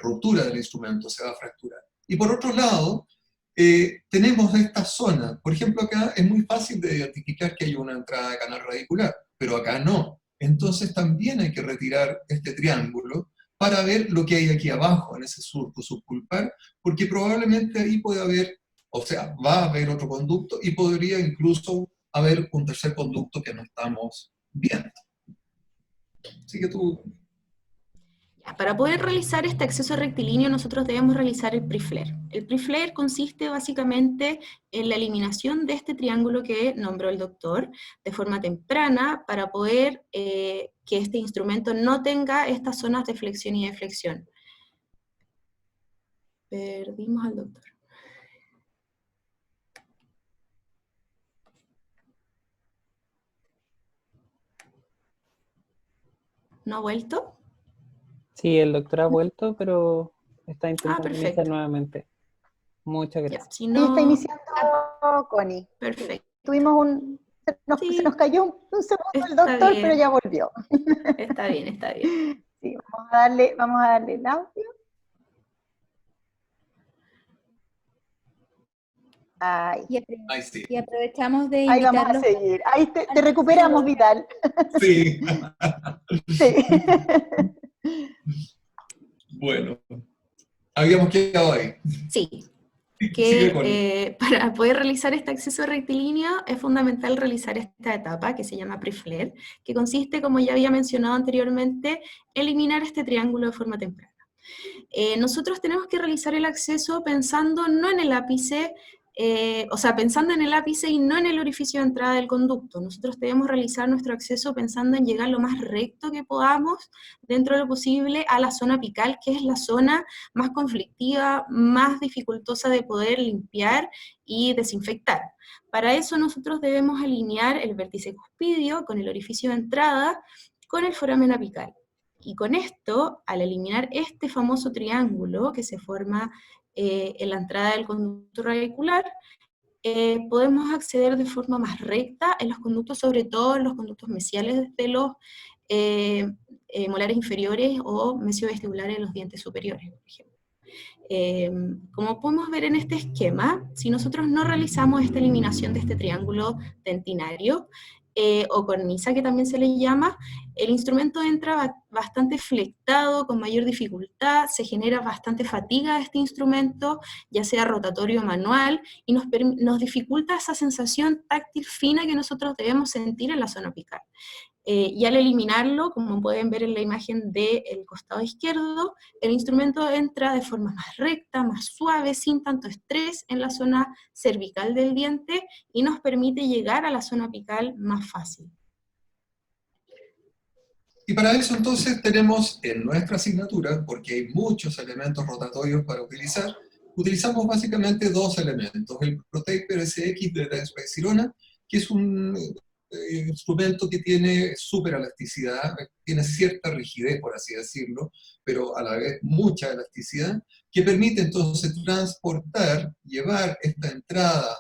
ruptura del instrumento, se va a fracturar. Y por otro lado, tenemos esta zona. Por ejemplo, acá es muy fácil de identificar que hay una entrada de canal radicular, pero acá no. Entonces también hay que retirar este triángulo para ver lo que hay aquí abajo, en ese surco subpulpar, porque probablemente ahí puede haber, o sea, va a haber otro conducto y podría incluso haber un tercer conducto que no estamos viendo. Así que tú... Para poder realizar este acceso rectilíneo, nosotros debemos realizar el pre-flare. El pre-flare consiste básicamente en la eliminación de este triángulo que nombró el doctor de forma temprana para poder que este instrumento no tenga estas zonas de flexión y deflexión. Perdimos al doctor. ¿No ha vuelto? Sí, el doctor ha vuelto, pero está intentando perfecto. iniciar nuevamente. Muchas gracias. Ya, si no... Sí, está iniciando Connie. Perfecto. Tuvimos se nos cayó un segundo el doctor, bien. pero ya volvió. Está bien, está bien. Sí, vamos a darle el audio. Ahí. Sí. Y aprovechamos de Ahí vamos a seguir. Ahí te recuperamos, Vidal. Sí. Sí. Bueno, habíamos quedado ahí. Sí, que para poder realizar este acceso rectilíneo es fundamental realizar esta etapa que se llama pre-flare, que consiste, como ya había mencionado anteriormente, eliminar este triángulo de forma temprana. Nosotros tenemos que realizar el acceso pensando no en el ápice, pensando en el ápice y no en el orificio de entrada del conducto. Nosotros debemos realizar nuestro acceso pensando en llegar lo más recto que podamos, dentro de lo posible, a la zona apical, que es la zona más conflictiva, más dificultosa de poder limpiar y desinfectar. Para eso nosotros debemos alinear el vértice cuspidio con el orificio de entrada, con el foramen apical. Y con esto, al eliminar este famoso triángulo que se forma en la entrada del conducto radicular, podemos acceder de forma más recta en los conductos, sobre todo en los conductos mesiales de los molares inferiores o mesiovestibulares de los dientes superiores, por ejemplo. Como podemos ver en este esquema, si nosotros no realizamos esta eliminación de este triángulo dentinario, o cornisa que también se le llama, el instrumento entra bastante flectado, con mayor dificultad, se genera bastante fatiga de este instrumento, ya sea rotatorio o manual, y nos dificulta esa sensación táctil fina que nosotros debemos sentir en la zona apical. Y al eliminarlo, como pueden ver en la imagen del costado izquierdo, el instrumento entra de forma más recta, más suave, sin tanto estrés en la zona cervical del diente, y nos permite llegar a la zona apical más fácil. Y para eso entonces tenemos en nuestra asignatura, porque hay muchos elementos rotatorios para utilizar, utilizamos básicamente dos elementos. El ProTaper SX de Dentsply-Sirona, que es un instrumento que tiene súper elasticidad, tiene cierta rigidez, por así decirlo, pero a la vez mucha elasticidad, que permite entonces transportar, llevar esta entrada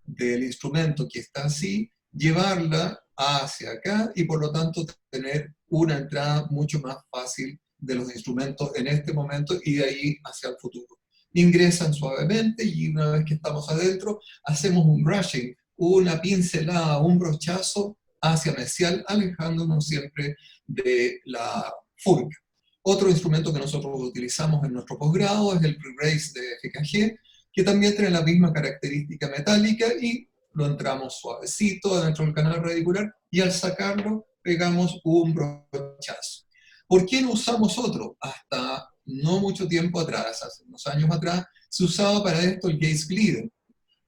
del instrumento que está así, llevarla hacia acá y por lo tanto tener una entrada mucho más fácil de los instrumentos en este momento y de ahí hacia el futuro. Ingresan suavemente y una vez que estamos adentro, hacemos un brushing, una pincelada, un brochazo hacia mesial, alejándonos siempre de la furca. Otro instrumento que nosotros utilizamos en nuestro posgrado es el Pre-Raise de FKG, que también tiene la misma característica metálica y lo entramos suavecito adentro del canal radicular y al sacarlo pegamos un brochazo. ¿Por qué no usamos otro? Hasta no mucho tiempo atrás, hace unos años atrás, se usaba para esto el Gaze Glider.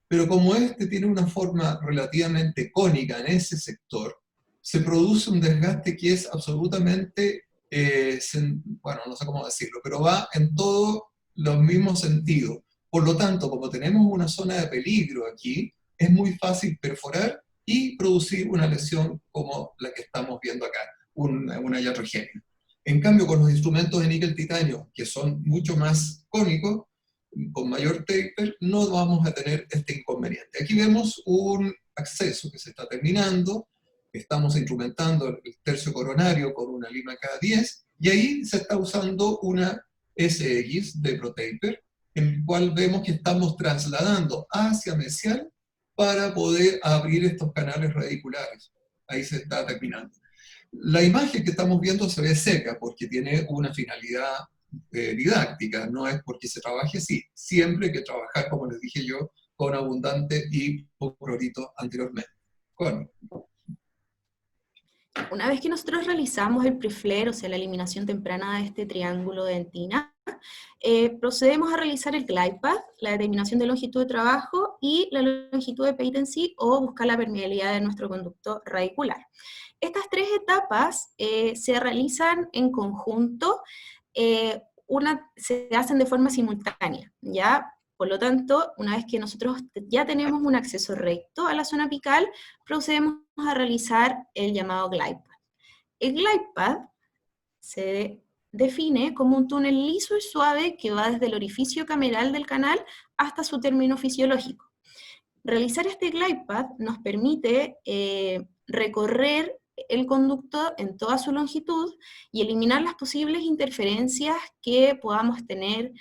Pero como este tiene una forma relativamente cónica en ese sector, se produce un desgaste que es absolutamente, bueno, no sé cómo decirlo, pero va en todos los mismos sentidos. Por lo tanto, como tenemos una zona de peligro aquí, es muy fácil perforar y producir una lesión como la que estamos viendo acá, una iatrogenia. En cambio, con los instrumentos de níquel titanio, que son mucho más cónicos, con mayor taper, no vamos a tener este inconveniente. Aquí vemos un acceso que se está terminando, estamos instrumentando el tercio coronario con una lima K10, y ahí se está usando una SX de ProTaper, en el cual vemos que estamos trasladando hacia mesial para poder abrir estos canales radiculares. Ahí se está terminando. La imagen que estamos viendo se ve seca porque tiene una finalidad didáctica, no es porque se trabaje así. Siempre hay que trabajar, como les dije yo, con abundante y poco clorito anteriormente. Bueno. Una vez que nosotros realizamos el pre-flare, o sea, la eliminación temprana de este triángulo de dentina, procedemos a realizar el glide path, la determinación de longitud de trabajo y la longitud de patency, o buscar la permeabilidad de nuestro conducto radicular. Estas tres etapas se realizan en conjunto, se hacen de forma simultánea, ¿ya? Por lo tanto, una vez que nosotros ya tenemos un acceso recto a la zona apical, procedemos a realizar el llamado glide path. El glide path se define como un túnel liso y suave que va desde el orificio cameral del canal hasta su término fisiológico. Realizar este glide path nos permite recorrer el conducto en toda su longitud y eliminar las posibles interferencias que podamos tener,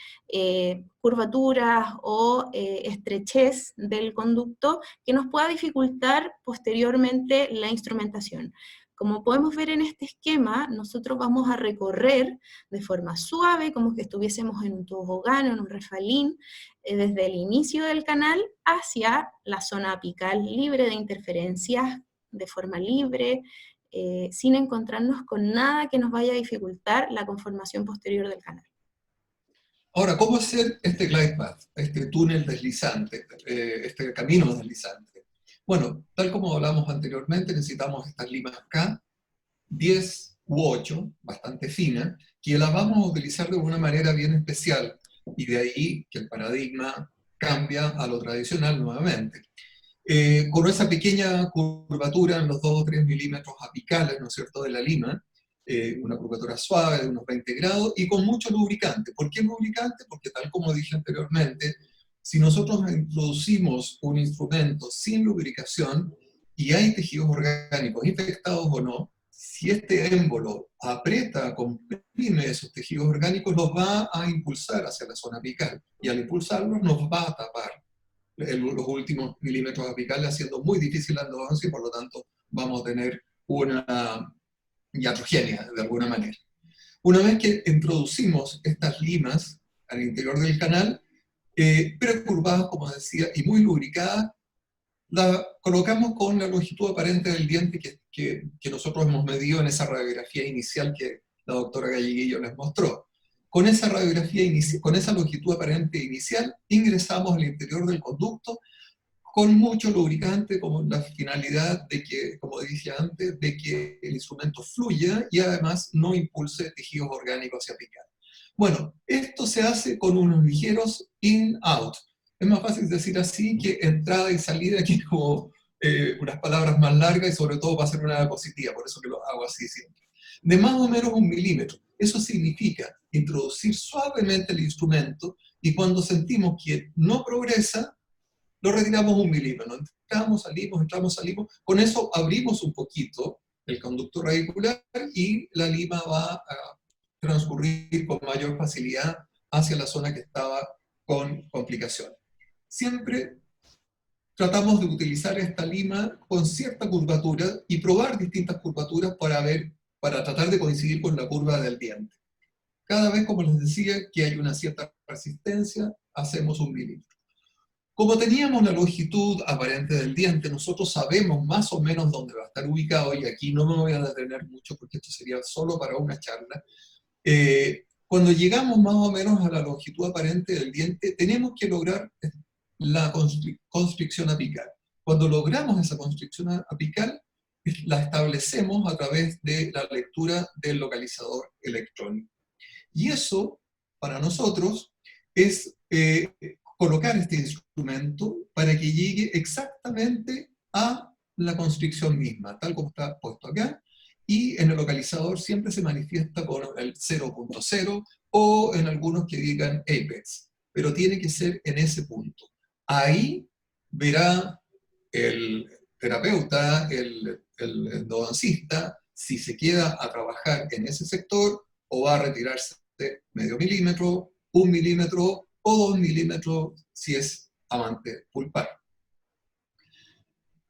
curvaturas o estrechez del conducto que nos pueda dificultar posteriormente la instrumentación. Como podemos ver en este esquema, nosotros vamos a recorrer de forma suave, como que estuviésemos en un tobogán o en un refalín, desde el inicio del canal hacia la zona apical, libre de interferencias, de forma libre, sin encontrarnos con nada que nos vaya a dificultar la conformación posterior del canal. Ahora, ¿cómo hacer este glide path, este túnel deslizante, este camino deslizante? Bueno, tal como hablamos anteriormente, necesitamos estas limas K, 10 u 8, bastante finas, que las vamos a utilizar de una manera bien especial, y de ahí que el paradigma cambia a lo tradicional nuevamente. Con esa pequeña curvatura en los 2 o 3 milímetros apicales, ¿no es cierto?, de la lima, una curvatura suave de unos 20 grados, y con mucho lubricante. ¿Por qué lubricante? Porque tal como dije anteriormente, Si nosotros introducimos un instrumento sin lubricación y hay tejidos orgánicos infectados o no, si este émbolo aprieta, comprime esos tejidos orgánicos, los va a impulsar hacia la zona apical, y al impulsarlos nos va a tapar los últimos milímetros apicales, haciendo muy difícil la endodoncia, y por lo tanto vamos a tener una iatrogenia de alguna manera. Una vez que introducimos estas limas al interior del canal, precurvadas, como decía, y muy lubricadas, la colocamos con la longitud aparente del diente que nosotros hemos medido en esa radiografía inicial que la doctora Galleguillo les mostró. Con esa radiografía inicial, con esa longitud aparente inicial, ingresamos al interior del conducto con mucho lubricante, con la finalidad de que, como dije antes, de que el instrumento fluya y además no impulse tejidos orgánicos hacia apical. Bueno, esto se hace con unos ligeros in-out. Es más fácil decir así que entrada y salida, que es como unas palabras más largas, y sobre todo para hacer una diapositiva, por eso que lo hago así siempre. De más o menos 1 milímetro. Eso significa introducir suavemente el instrumento, y cuando sentimos que no progresa, lo retiramos 1 milímetro. Entramos, salimos. Con eso abrimos un poquito el conducto radicular y la lima va a transcurrir con mayor facilidad hacia la zona que estaba con complicación. Siempre tratamos de utilizar esta lima con cierta curvatura y probar distintas curvaturas para tratar de coincidir con la curva del diente. Cada vez, como les decía, que hay una cierta resistencia, hacemos 1 milímetro. Como teníamos la longitud aparente del diente, nosotros sabemos más o menos dónde va a estar ubicado, y aquí no me voy a detener mucho porque esto sería solo para una charla. Cuando llegamos más o menos a la longitud aparente del diente, tenemos que lograr la constricción apical. Cuando logramos esa constricción apical, la establecemos a través de la lectura del localizador electrónico. Y eso, para nosotros, es colocar este instrumento para que llegue exactamente a la constricción misma, tal como está puesto acá, y en el localizador siempre se manifiesta con el 0.0 o en algunos que digan apex, pero tiene que ser en ese punto. Ahí verá el terapeuta, el endodoncista, si se queda a trabajar en ese sector o va a retirarse medio milímetro, 1 milímetro o 2 milímetros si es amante pulpar.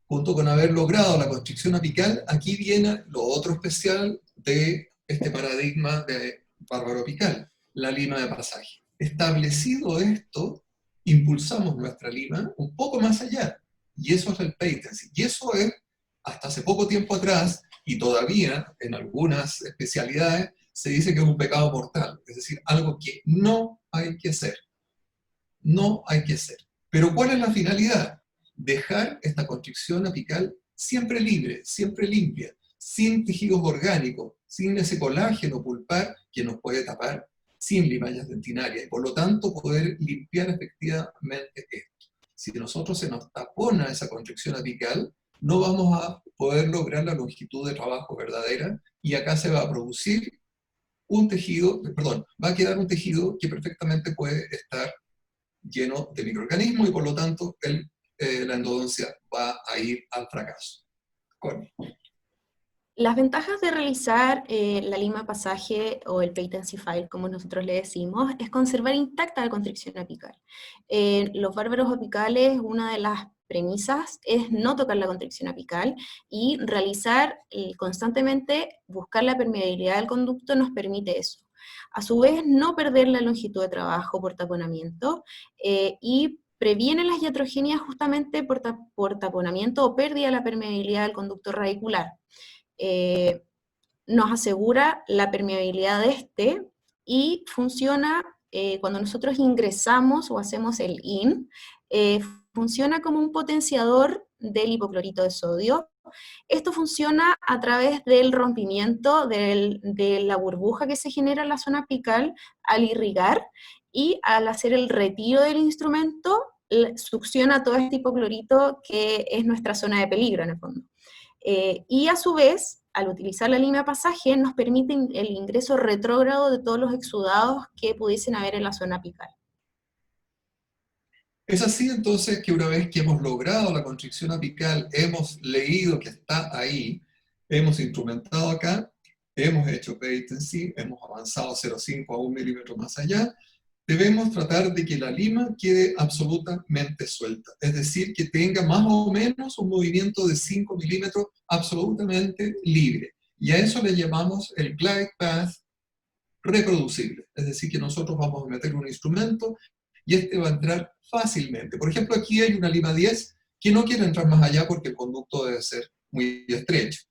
Junto con haber logrado la constricción apical, aquí viene lo otro especial de este paradigma de bárbaro apical, la lima de pasaje. Establecido esto, impulsamos nuestra lima un poco más allá, y eso es el patency. Y eso es, hasta hace poco tiempo atrás, y todavía en algunas especialidades, se dice que es un pecado mortal, es decir, algo que no hay que hacer. No hay que hacer. Pero ¿cuál es la finalidad? Dejar esta constricción apical siempre libre, siempre limpia, sin tejidos orgánicos, sin ese colágeno pulpar que nos puede tapar, sin limallas dentinarias, y por lo tanto poder limpiar efectivamente esto. Si nosotros se nos tapona esa constricción apical, no vamos a poder lograr la longitud de trabajo verdadera, y acá se va a producir un tejido, va a quedar un tejido que perfectamente puede estar lleno de microorganismos, y por lo tanto la endodoncia va a ir al fracaso. Connie. Las ventajas de realizar la lima pasaje o el patency file, como nosotros le decimos, es conservar intacta la constricción apical. Los bárbaros apicales, una de las premisas es no tocar la constricción apical, y realizar constantemente, buscar la permeabilidad del conducto nos permite eso. A su vez, no perder la longitud de trabajo por taponamiento, y previene las iatrogenias justamente por taponamiento o pérdida de la permeabilidad del conducto radicular. Nos asegura la permeabilidad de este, y funciona cuando nosotros ingresamos o hacemos el IN, funciona como un potenciador del hipoclorito de sodio. Esto funciona a través del rompimiento de la burbuja que se genera en la zona apical al irrigar, y al hacer el retiro del instrumento, succiona todo este hipoclorito que es nuestra zona de peligro en el fondo. Y a su vez, al utilizar la lima pasaje, nos permite el ingreso retrógrado de todos los exudados que pudiesen haber en la zona apical. Es así entonces que una vez que hemos logrado la constricción apical, hemos leído que está ahí, hemos instrumentado acá, hemos hecho patency, hemos avanzado 0,5 a 1 milímetro más allá, debemos tratar de que la lima quede absolutamente suelta, es decir, que tenga más o menos un movimiento de 5 milímetros absolutamente libre. Y a eso le llamamos el glide path reproducible, es decir, que nosotros vamos a meter un instrumento y este va a entrar fácilmente. Por ejemplo, aquí hay una lima 10 que no quiere entrar más allá porque el conducto debe ser muy estrecho.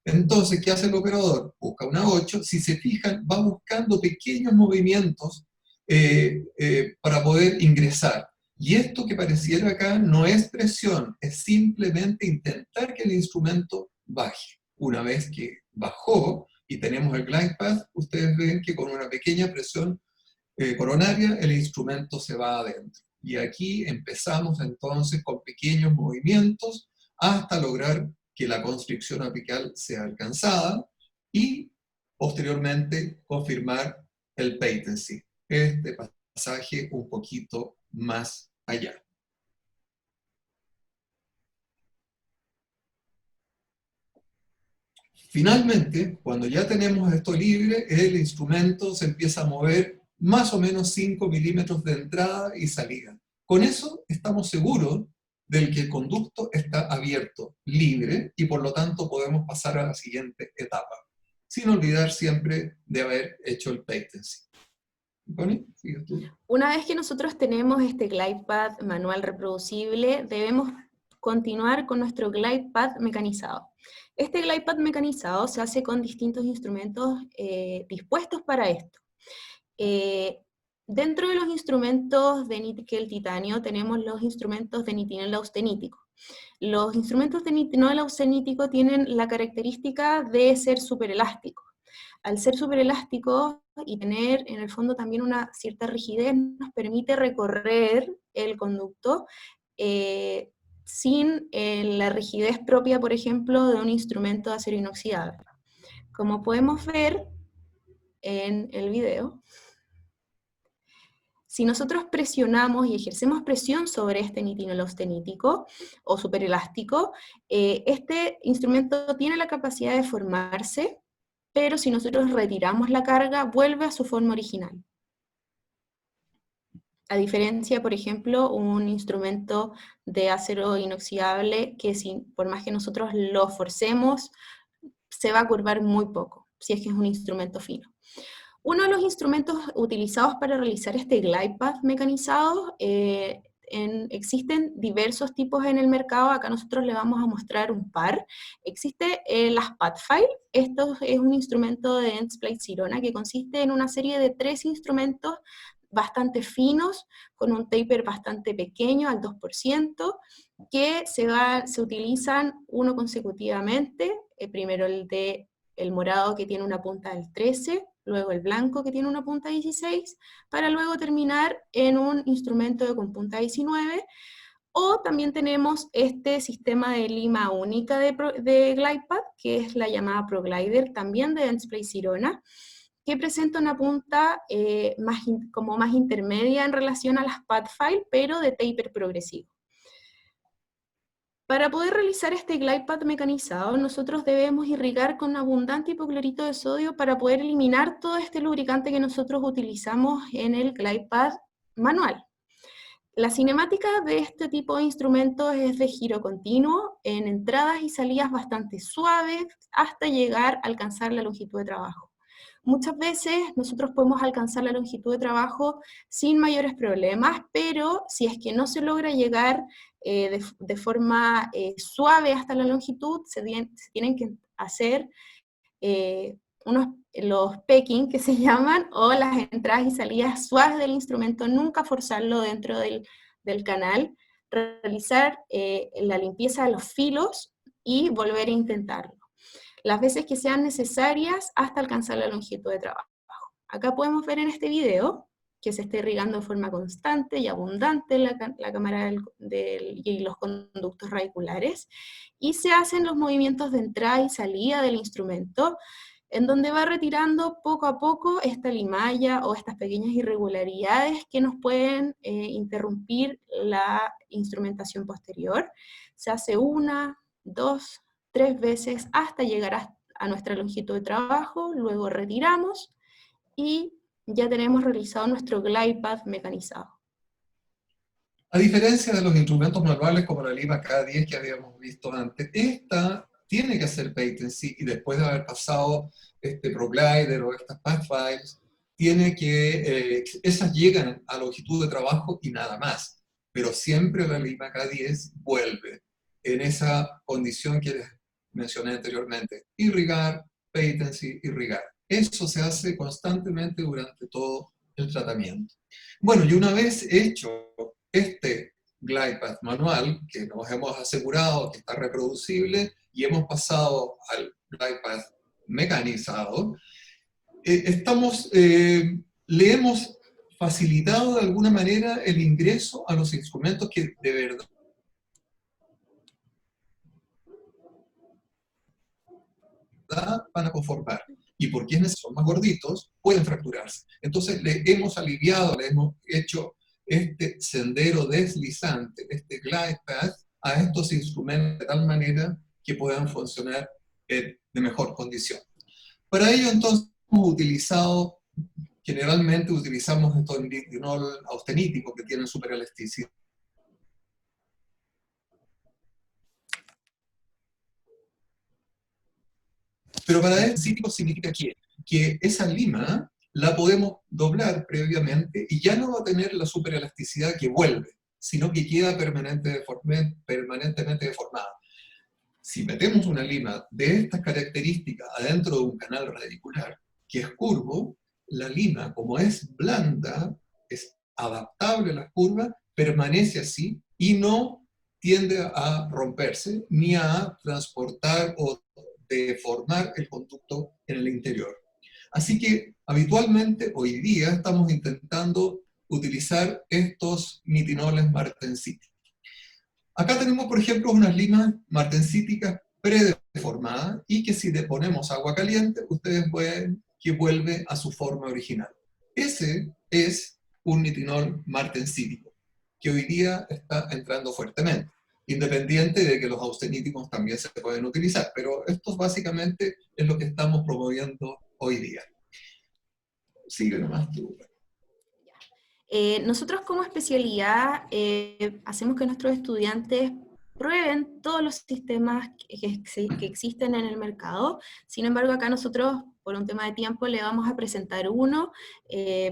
Entonces, ¿qué hace el operador? Busca una 8, si se fijan, va buscando pequeños movimientos para poder ingresar. Y esto que pareciera acá no es presión, es simplemente intentar que el instrumento baje. Una vez que bajó y tenemos el glide path, ustedes ven que con una pequeña presión coronaria el instrumento se va adentro. Y aquí empezamos entonces con pequeños movimientos hasta lograr que la constricción apical sea alcanzada y posteriormente confirmar el patency. Este pasaje un poquito más allá. Finalmente, cuando ya tenemos esto libre, el instrumento se empieza a mover más o menos 5 milímetros de entrada y salida. Con eso estamos seguros del que el conducto está abierto, libre, y por lo tanto podemos pasar a la siguiente etapa, sin olvidar siempre de haber hecho el patency. ¿Connie? ¿Sigues tú? Una vez que nosotros tenemos este glide path manual reproducible, debemos continuar con nuestro glide path mecanizado. Este glide path mecanizado se hace con distintos instrumentos dispuestos para esto. Dentro de los instrumentos de níquel titanio tenemos los instrumentos de nitinol austenítico. Los instrumentos de nitinol austenítico tienen la característica de ser superelásticos. Al ser superelásticos y tener en el fondo también una cierta rigidez, nos permite recorrer el conducto sin la rigidez propia, por ejemplo, de un instrumento de acero inoxidable. Como podemos ver en el video, si nosotros presionamos y ejercemos presión sobre este nitinol austenítico o superelástico, este instrumento tiene la capacidad de formarse, pero si nosotros retiramos la carga, vuelve a su forma original. A diferencia, por ejemplo, un instrumento de acero inoxidable que por más que nosotros lo forcemos, se va a curvar muy poco, si es que es un instrumento fino. Uno de los instrumentos utilizados para realizar este glide path mecanizado, existen diversos tipos en el mercado, acá nosotros le vamos a mostrar un par. Existe las Padfile, esto es un instrumento de Dentsply Sirona que consiste en una serie de 3 instrumentos bastante finos, con un taper bastante pequeño, al 2%, que se utilizan uno consecutivamente, primero el morado que tiene una punta del 13, luego el blanco que tiene una punta 16, para luego terminar en un instrumento con punta 19, o también tenemos este sistema de lima única de glide path, que es la llamada ProGlider, también de Dentsply Sirona, que presenta una punta como más intermedia en relación a las Padfile, pero de taper progresivo. Para poder realizar este glide path mecanizado, nosotros debemos irrigar con abundante hipoclorito de sodio para poder eliminar todo este lubricante que nosotros utilizamos en el glide path manual. La cinemática de este tipo de instrumentos es de giro continuo, en entradas y salidas bastante suaves, hasta llegar a alcanzar la longitud de trabajo. Muchas veces nosotros podemos alcanzar la longitud de trabajo sin mayores problemas, pero si es que no se logra llegar de forma suave hasta la longitud, se tienen que hacer los pecking que se llaman, o las entradas y salidas suaves del instrumento, nunca forzarlo dentro del canal, realizar la limpieza de los filos y volver a intentarlo las veces que sean necesarias hasta alcanzar la longitud de trabajo. Acá podemos ver en este video que se está irrigando de forma constante y abundante la cámara y los conductos radiculares, y se hacen los movimientos de entrada y salida del instrumento, en donde va retirando poco a poco esta limalla o estas pequeñas irregularidades que nos pueden interrumpir la instrumentación posterior. Se hace 1, 2, 3 veces hasta llegar a nuestra longitud de trabajo, luego retiramos y ya tenemos realizado nuestro glide path mecanizado. A diferencia de los instrumentos manuales como la Lima K10 que habíamos visto antes, esta tiene que hacer patency y después de haber pasado este ProGlider o estas Pathfiles, tiene que, esas llegan a longitud de trabajo y nada más. Pero siempre la Lima K10 vuelve en esa condición que les mencioné anteriormente. Irrigar, patency, irrigar. Eso se hace constantemente durante todo el tratamiento. Bueno, y una vez hecho este glide path manual, que nos hemos asegurado que está reproducible, y hemos pasado al glide path mecanizado, le hemos facilitado de alguna manera el ingreso a los instrumentos que de verdad van a conformar. Y por quienes son más gorditos, pueden fracturarse. Entonces le hemos aliviado, le hemos hecho este sendero deslizante, este glide path, a estos instrumentos de tal manera que puedan funcionar de mejor condición. Para ello, entonces, generalmente utilizamos estos nitinol austeníticos que tienen superelasticidad. Pero para esto significa que esa lima la podemos doblar previamente y ya no va a tener la superelasticidad que vuelve, sino que queda permanentemente deformada. Si metemos una lima de estas características adentro de un canal radicular, que es curvo, la lima, como es blanda, es adaptable a las curvas, permanece así y no tiende a romperse ni a transportar o deformar el conducto en el interior. Así que habitualmente hoy día estamos intentando utilizar estos nitinoles martensíticos. Acá tenemos, por ejemplo, unas limas martensíticas predeformadas y que si le ponemos agua caliente, ustedes ven que vuelve a su forma original. Ese es un nitinol martensítico, que hoy día está entrando fuertemente, independiente de que los austeníticos también se pueden utilizar, pero esto básicamente es lo que estamos promoviendo hoy día. Sigue nomás tú. Nosotros como especialidad hacemos que nuestros estudiantes prueben todos los sistemas que existen en el mercado. Sin embargo, acá nosotros, por un tema de tiempo, le vamos a presentar uno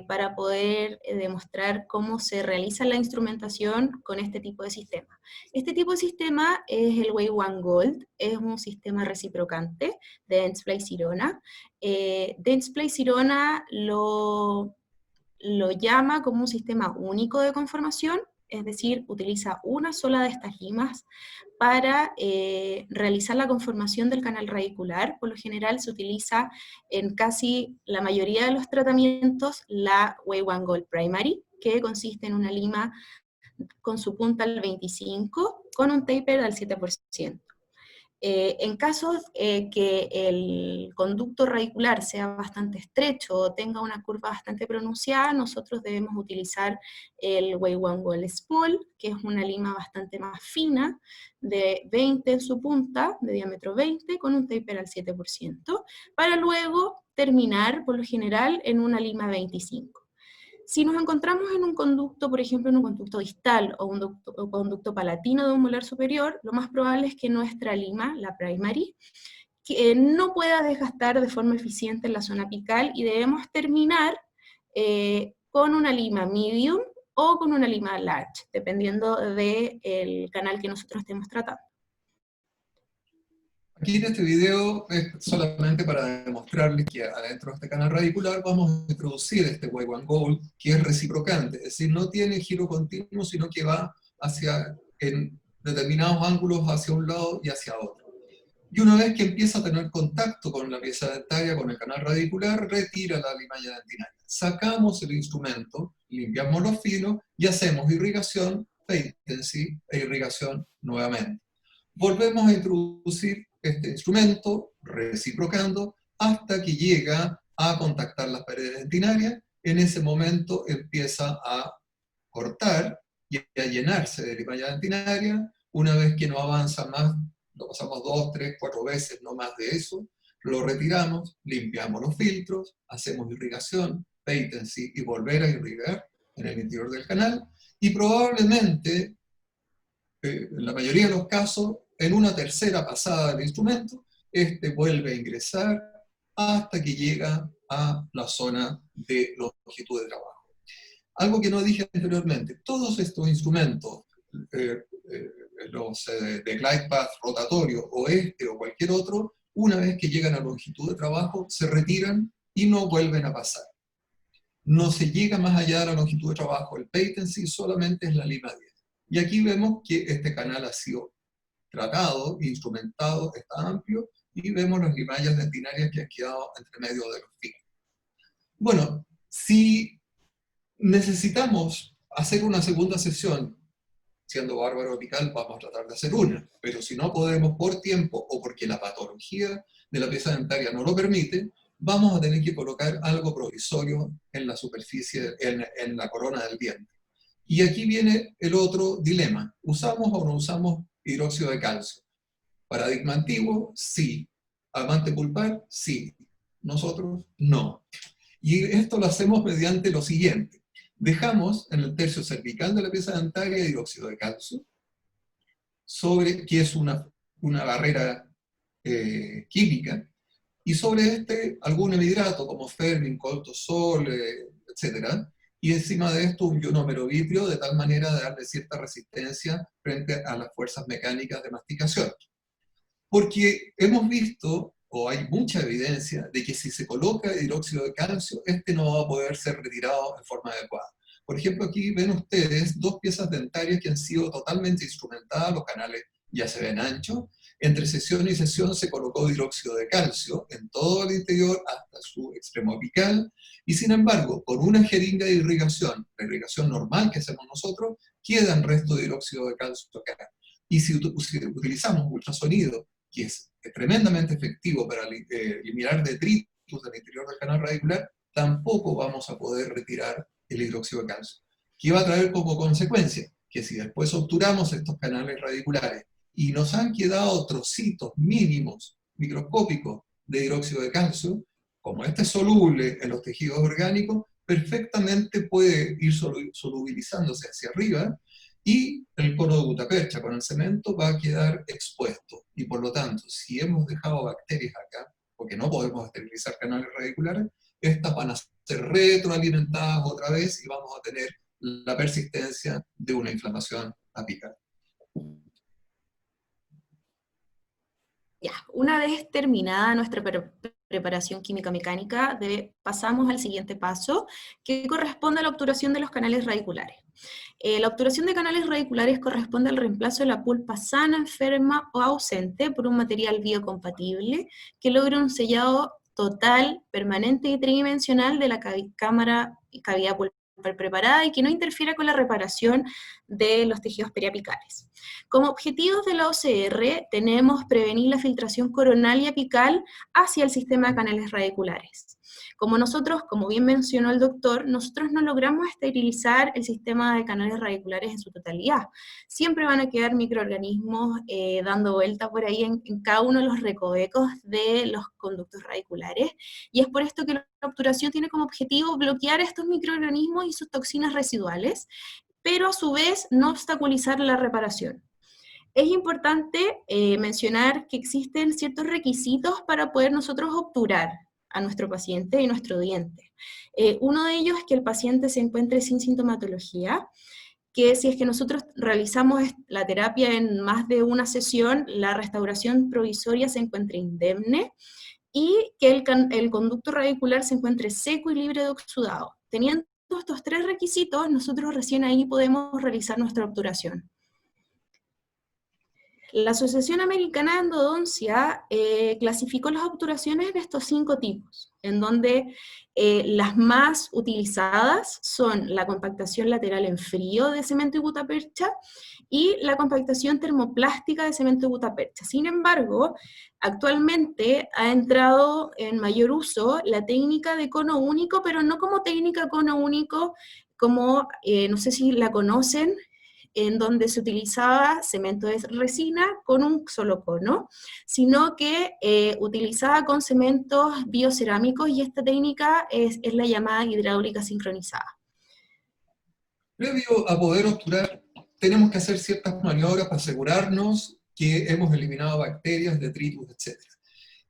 para poder demostrar cómo se realiza la instrumentación con este tipo de sistema. Este tipo de sistema es el Wave One Gold, es un sistema reciprocante de Dentsply Sirona. Dentsply Sirona lo llama como un sistema único de conformación, es decir, utiliza una sola de estas limas para realizar la conformación del canal radicular. Por lo general se utiliza en casi la mayoría de los tratamientos la Wave One Gold Primary, que consiste en una lima con su punta al 25, con un taper al 7%. En casos que el conducto radicular sea bastante estrecho o tenga una curva bastante pronunciada, nosotros debemos utilizar el Wave One Gold Spool, que es una lima bastante más fina, de 20 en su punta, de diámetro 20, con un taper al 7%, para luego terminar, por lo general, en una lima 25. Si nos encontramos en un conducto, por ejemplo, en un conducto distal o un conducto palatino de un molar superior, lo más probable es que nuestra lima, la primary, no pueda desgastar de forma eficiente en la zona apical y debemos terminar con una lima medium o con una lima large, dependiendo del canal que nosotros estemos tratando. Aquí en este video es solamente para demostrarles que adentro de este canal radicular vamos a introducir este Wave One Gold, que es reciprocante, es decir, no tiene giro continuo, sino que va en determinados ángulos hacia un lado y hacia otro. Y una vez que empieza a tener contacto con la pieza dentaria, con el canal radicular, retira la limalla dentinaria. Sacamos el instrumento, limpiamos los filos y hacemos irrigación, patency e irrigación nuevamente. Volvemos a introducir este instrumento, reciprocando, hasta que llega a contactar las paredes dentinarias. En ese momento empieza a cortar y a llenarse de limalla dentinaria. Una vez que no avanza más, lo pasamos 2, 3, 4 veces, no más de eso, lo retiramos, limpiamos los filtros, hacemos irrigación, patency y volver a irrigar en el interior del canal, y probablemente, en la mayoría de los casos, en una tercera pasada del instrumento, este vuelve a ingresar hasta que llega a la zona de longitud de trabajo. Algo que no dije anteriormente, todos estos instrumentos, los de glide path rotatorio o este o cualquier otro, una vez que llegan a longitud de trabajo, se retiran y no vuelven a pasar. No se llega más allá de la longitud de trabajo. El patency solamente es la lima 10. Y aquí vemos que este canal ha sido tratado, instrumentado, está amplio, y vemos las limallas dentinarias que han quedado entre medio de los filos. Bueno, si necesitamos hacer una segunda sesión, siendo bárbaro apical, vamos a tratar de hacer una, pero si no podemos por tiempo o porque la patología de la pieza dentaria no lo permite, vamos a tener que colocar algo provisorio en la superficie, en la corona del diente. Y aquí viene el otro dilema: ¿usamos o no usamos hidróxido de calcio? Paradigma antiguo, sí. Amante pulpar, sí. Nosotros, no. Y esto lo hacemos mediante lo siguiente. Dejamos en el tercio cervical de la pieza dentaria hidróxido de calcio, que es una barrera química, y sobre este algún hemidrato como fermin, coltosol, etc. Y encima de esto un ionómero vitrio, de tal manera de darle cierta resistencia frente a las fuerzas mecánicas de masticación. Porque hemos visto, o hay mucha evidencia, de que si se coloca hidróxido de calcio, este no va a poder ser retirado en forma adecuada. Por ejemplo, aquí ven ustedes dos piezas dentarias que han sido totalmente instrumentadas, los canales ya se ven anchos. Entre sesión y sesión se colocó hidróxido de calcio en todo el interior hasta su extremo apical, y sin embargo, con una jeringa de irrigación, la irrigación normal que hacemos nosotros, quedan restos de hidróxido de calcio acá. Y si utilizamos ultrasonido, que es tremendamente efectivo para eliminar detritus del interior del canal radicular, tampoco vamos a poder retirar el hidróxido de calcio. ¿Qué va a traer como consecuencia? Que si después obturamos estos canales radiculares y nos han quedado trocitos mínimos, microscópicos, de hidróxido de calcio, como este es soluble en los tejidos orgánicos, perfectamente puede ir solubilizándose hacia arriba, y el cono de gutapercha con el cemento va a quedar expuesto. Y por lo tanto, si hemos dejado bacterias acá, porque no podemos esterilizar canales radiculares, estas van a ser retroalimentadas otra vez y vamos a tener la persistencia de una inflamación apical. Ya, una vez terminada nuestra preparación química-mecánica, pasamos al siguiente paso, que corresponde a la obturación de los canales radiculares. La obturación de canales radiculares corresponde al reemplazo de la pulpa sana, enferma o ausente por un material biocompatible que logre un sellado total, permanente y tridimensional de la cavidad pulpar preparada y que no interfiera con la reparación de los tejidos periapicales. Como objetivos de la OCR tenemos prevenir la filtración coronal y apical hacia el sistema de canales radiculares. Como bien mencionó el doctor, nosotros no logramos esterilizar el sistema de canales radiculares en su totalidad. Siempre van a quedar microorganismos dando vuelta por ahí en cada uno de los recovecos de los conductos radiculares, y es por esto que la obturación tiene como objetivo bloquear estos microorganismos y sus toxinas residuales, pero a su vez no obstaculizar la reparación. Es importante mencionar que existen ciertos requisitos para poder nosotros obturar a nuestro paciente y nuestro diente. Uno de ellos es que el paciente se encuentre sin sintomatología, que si es que nosotros realizamos la terapia en más de una sesión, la restauración provisoria se encuentre indemne, y que el conducto radicular se encuentre seco y libre de exudado. Teniendo estos tres requisitos, nosotros recién ahí podemos realizar nuestra obturación. La Asociación Americana de Endodoncia clasificó las obturaciones en estos 5 tipos, en donde las más utilizadas son la compactación lateral en frío de cemento y gutapercha y la compactación termoplástica de cemento y gutapercha. Sin embargo, actualmente ha entrado en mayor uso la técnica de cono único, pero no como técnica cono único, como, no sé si la conocen, en donde se utilizaba cemento de resina con un solo cono, sino que utilizaba con cementos biocerámicos, y esta técnica es la llamada hidráulica sincronizada. Previo a poder obturar, tenemos que hacer ciertas maniobras para asegurarnos que hemos eliminado bacterias, detritus, etc.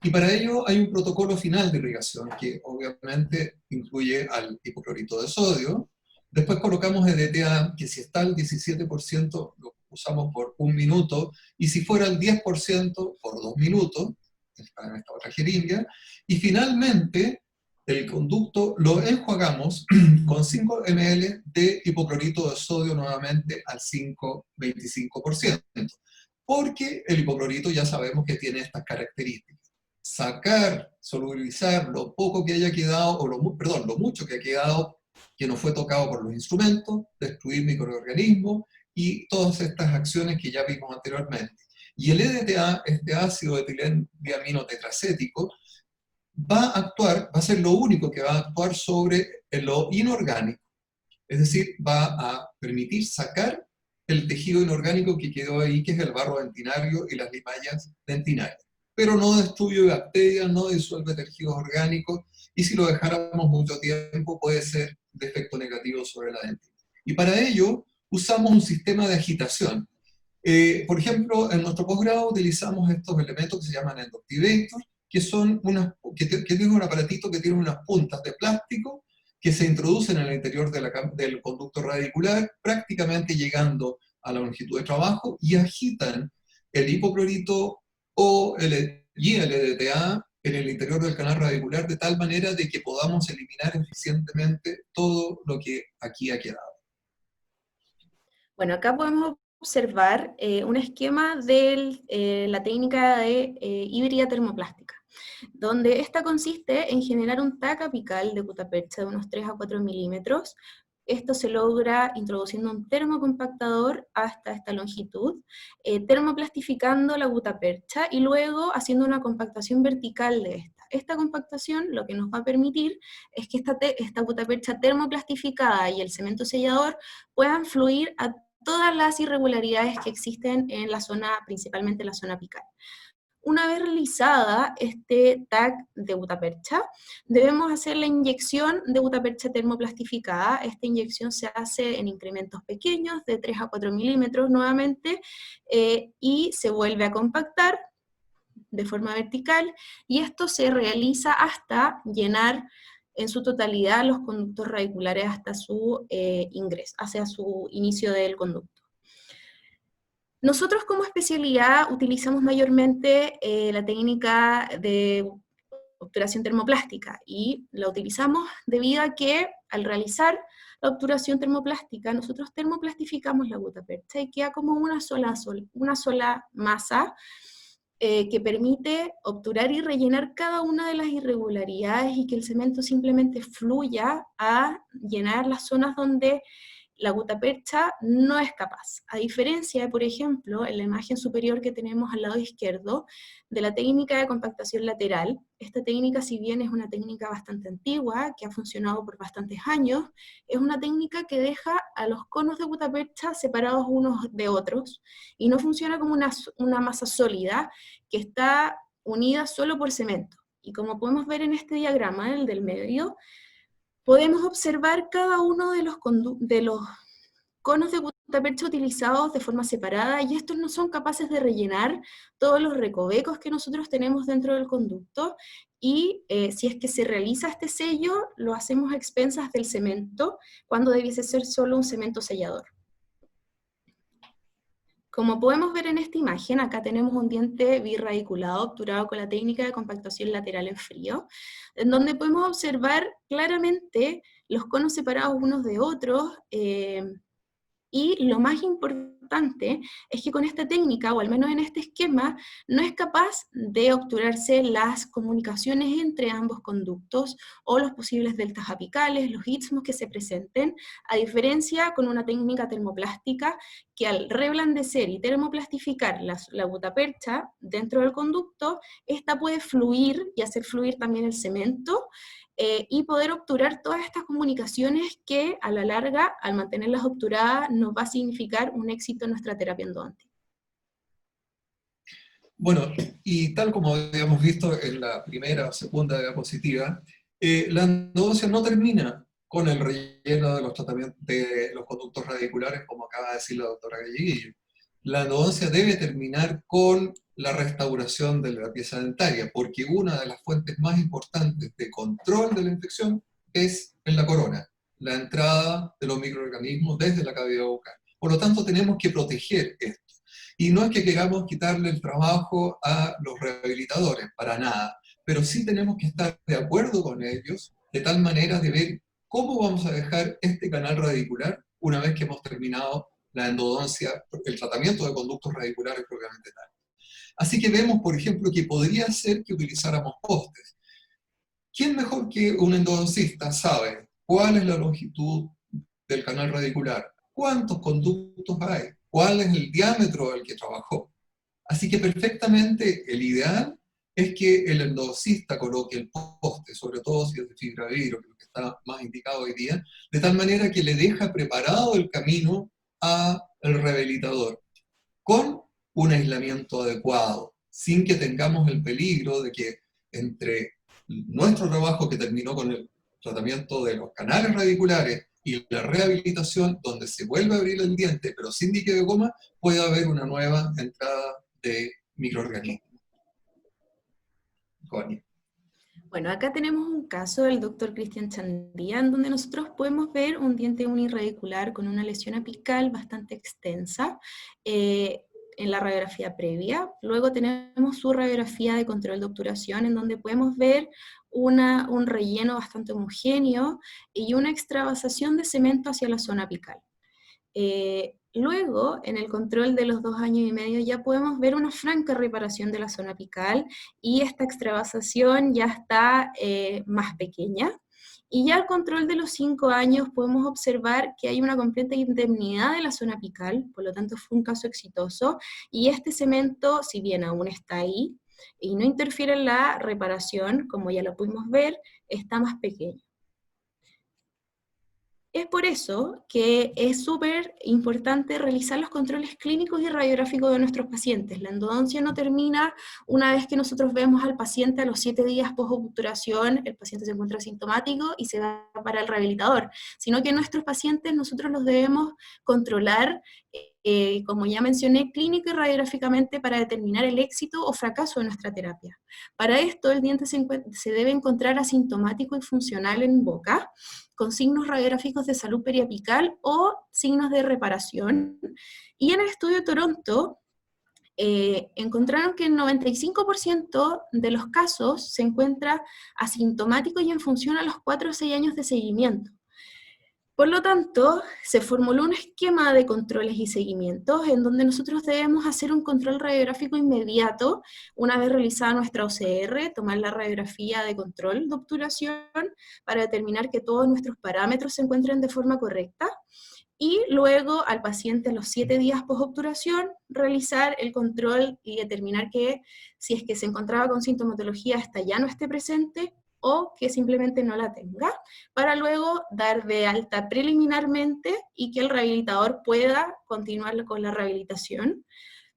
Y para ello hay un protocolo final de irrigación que obviamente incluye al hipoclorito de sodio. Después colocamos EDTA, que si está al 17% lo usamos por 1 minuto, y si fuera al 10% por 2 minutos, está en esta otra jeringa. Y finalmente el conducto lo enjuagamos con 5 ml de hipoclorito de sodio nuevamente al 5,25%. Porque el hipoclorito ya sabemos que tiene estas características: sacar, solubilizar lo poco que haya quedado, o lo mucho que ha quedado que no fue tocado por los instrumentos, destruir microorganismos y todas estas acciones que ya vimos anteriormente. Y el EDTA, este ácido etilendiamino tetracético, va a ser lo único que va a actuar sobre lo inorgánico. Es decir, va a permitir sacar el tejido inorgánico que quedó ahí, que es el barro dentinario y las limallas dentinarias. Pero no destruye bacterias, no disuelve tejidos orgánicos, y si lo dejáramos mucho tiempo puede ser de efecto negativo sobre la dentina. Y para ello usamos un sistema de agitación. Por ejemplo, en nuestro posgrado utilizamos estos elementos que se llaman Endoctivator, que tienen un aparatito que tiene unas puntas de plástico que se introducen en el interior del conducto radicular, prácticamente llegando a la longitud de trabajo, y agitan el hipoclorito y el EDTA en el interior del canal radicular, de tal manera de que podamos eliminar eficientemente todo lo que aquí ha quedado. Bueno, acá podemos observar un esquema de la técnica de híbrida termoplástica, donde esta consiste en generar un TAC apical de gutapercha de unos 3 a 4 milímetros. Esto se logra introduciendo un termocompactador hasta esta longitud, termoplastificando la gutapercha y luego haciendo una compactación vertical de esta. Esta compactación lo que nos va a permitir es que esta gutapercha termoplastificada y el cemento sellador puedan fluir a todas las irregularidades que existen en la zona, principalmente en la zona apical. Una vez realizada este TAC de gutapercha, debemos hacer la inyección de gutapercha termoplastificada. Esta inyección se hace en incrementos pequeños, de 3 a 4 milímetros nuevamente, y se vuelve a compactar de forma vertical, y esto se realiza hasta llenar en su totalidad los conductos radiculares hasta su ingreso, hacia su inicio del conducto. Nosotros como especialidad utilizamos mayormente la técnica de obturación termoplástica, y la utilizamos debido a que al realizar la obturación termoplástica nosotros termoplastificamos la gutapercha y queda como una sola masa que permite obturar y rellenar cada una de las irregularidades, y que el cemento simplemente fluya a llenar las zonas donde la gutapercha no es capaz. A diferencia de, por ejemplo, en la imagen superior que tenemos al lado izquierdo, de la técnica de compactación lateral. Esta técnica, si bien es una técnica bastante antigua, que ha funcionado por bastantes años, es una técnica que deja a los conos de gutapercha separados unos de otros, y no funciona como una masa sólida que está unida solo por cemento. Y como podemos ver en este diagrama, el del medio, podemos observar cada uno de los conos de gutapercha utilizados de forma separada, y estos no son capaces de rellenar todos los recovecos que nosotros tenemos dentro del conducto, y si es que se realiza este sello, lo hacemos a expensas del cemento, cuando debiese ser solo un cemento sellador. Como podemos ver en esta imagen, acá tenemos un diente birradiculado obturado con la técnica de compactación lateral en frío, en donde podemos observar claramente los conos separados unos de otros, y lo más importante importante es que con esta técnica, o al menos en este esquema, no es capaz de obturarse las comunicaciones entre ambos conductos o los posibles deltas apicales, los istmos que se presenten, a diferencia con una técnica termoplástica que al reblandecer y termoplastificar la gutapercha dentro del conducto, esta puede fluir y hacer fluir también el cemento, y poder obturar todas estas comunicaciones que a la larga, al mantenerlas obturadas, nos va a significar un éxito en nuestra terapia endodóntica. Bueno, y tal como habíamos visto en la primera o segunda diapositiva, la endodoncia no termina con el relleno de los tratamientos de los conductos radiculares, como acaba de decir la doctora Galleguillo. La endodoncia debe terminar con la restauración de la pieza dentaria, porque una de las fuentes más importantes de control de la infección es en la corona, la entrada de los microorganismos desde la cavidad bucal. Por lo tanto, tenemos que proteger esto. Y no es que queramos quitarle el trabajo a los rehabilitadores, para nada, pero sí tenemos que estar de acuerdo con ellos, de tal manera de ver cómo vamos a dejar este canal radicular una vez que hemos terminado la endodoncia, el tratamiento de conductos radiculares propiamente tal. Así que vemos, por ejemplo, que podría ser que utilizáramos postes. ¿Quién mejor que un endodoncista sabe cuál es la longitud del canal radicular? ¿Cuántos conductos hay? ¿Cuál es el diámetro al que trabajó? Así que perfectamente el ideal es que el endodoncista coloque el poste, sobre todo si es de fibra de vidrio, que es lo que está más indicado hoy día, de tal manera que le deja preparado el camino al rehabilitador, con un aislamiento adecuado, sin que tengamos el peligro de que entre nuestro trabajo que terminó con el tratamiento de los canales radiculares y la rehabilitación, donde se vuelve a abrir el diente, pero sin dique de goma, puede haber una nueva entrada de microorganismos. Connie. Bueno, acá tenemos un caso del doctor Cristian Chandía, en donde nosotros podemos ver un diente unirradicular con una lesión apical bastante extensa en la radiografía previa. Luego tenemos su radiografía de control de obturación, en donde podemos ver un relleno bastante homogéneo y una extravasación de cemento hacia la zona apical. Luego, en el control de los 2 años y medio, ya podemos ver una franca reparación de la zona apical, y esta extravasación ya está más pequeña. Y ya al control de los 5 años podemos observar que hay una completa indemnidad de la zona apical, por lo tanto fue un caso exitoso, y este cemento, si bien aún está ahí, y no interfiere en la reparación, como ya lo pudimos ver, está más pequeño. Es por eso que es súper importante realizar los controles clínicos y radiográficos de nuestros pacientes. La endodoncia no termina una vez que nosotros vemos al paciente a los 7 días post-obturación, el paciente se encuentra asintomático y se va para el rehabilitador, sino que nuestros pacientes nosotros los debemos controlar, como ya mencioné, clínico y radiográficamente, para determinar el éxito o fracaso de nuestra terapia. Para esto el diente se debe encontrar asintomático y funcional en boca, con signos radiográficos de salud periapical o signos de reparación. Y en el estudio de Toronto encontraron que el 95% de los casos se encuentra asintomático y en función a los 4 o 6 años de seguimiento. Por lo tanto, se formuló un esquema de controles y seguimientos en donde nosotros debemos hacer un control radiográfico inmediato una vez realizada nuestra OCR, tomar la radiografía de control de obturación para determinar que todos nuestros parámetros se encuentren de forma correcta, y luego al paciente a los 7 días post-obturación realizar el control y determinar que si es que se encontraba con sintomatología esta ya no esté presente, o que simplemente no la tenga, para luego dar de alta preliminarmente y que el rehabilitador pueda continuar con la rehabilitación.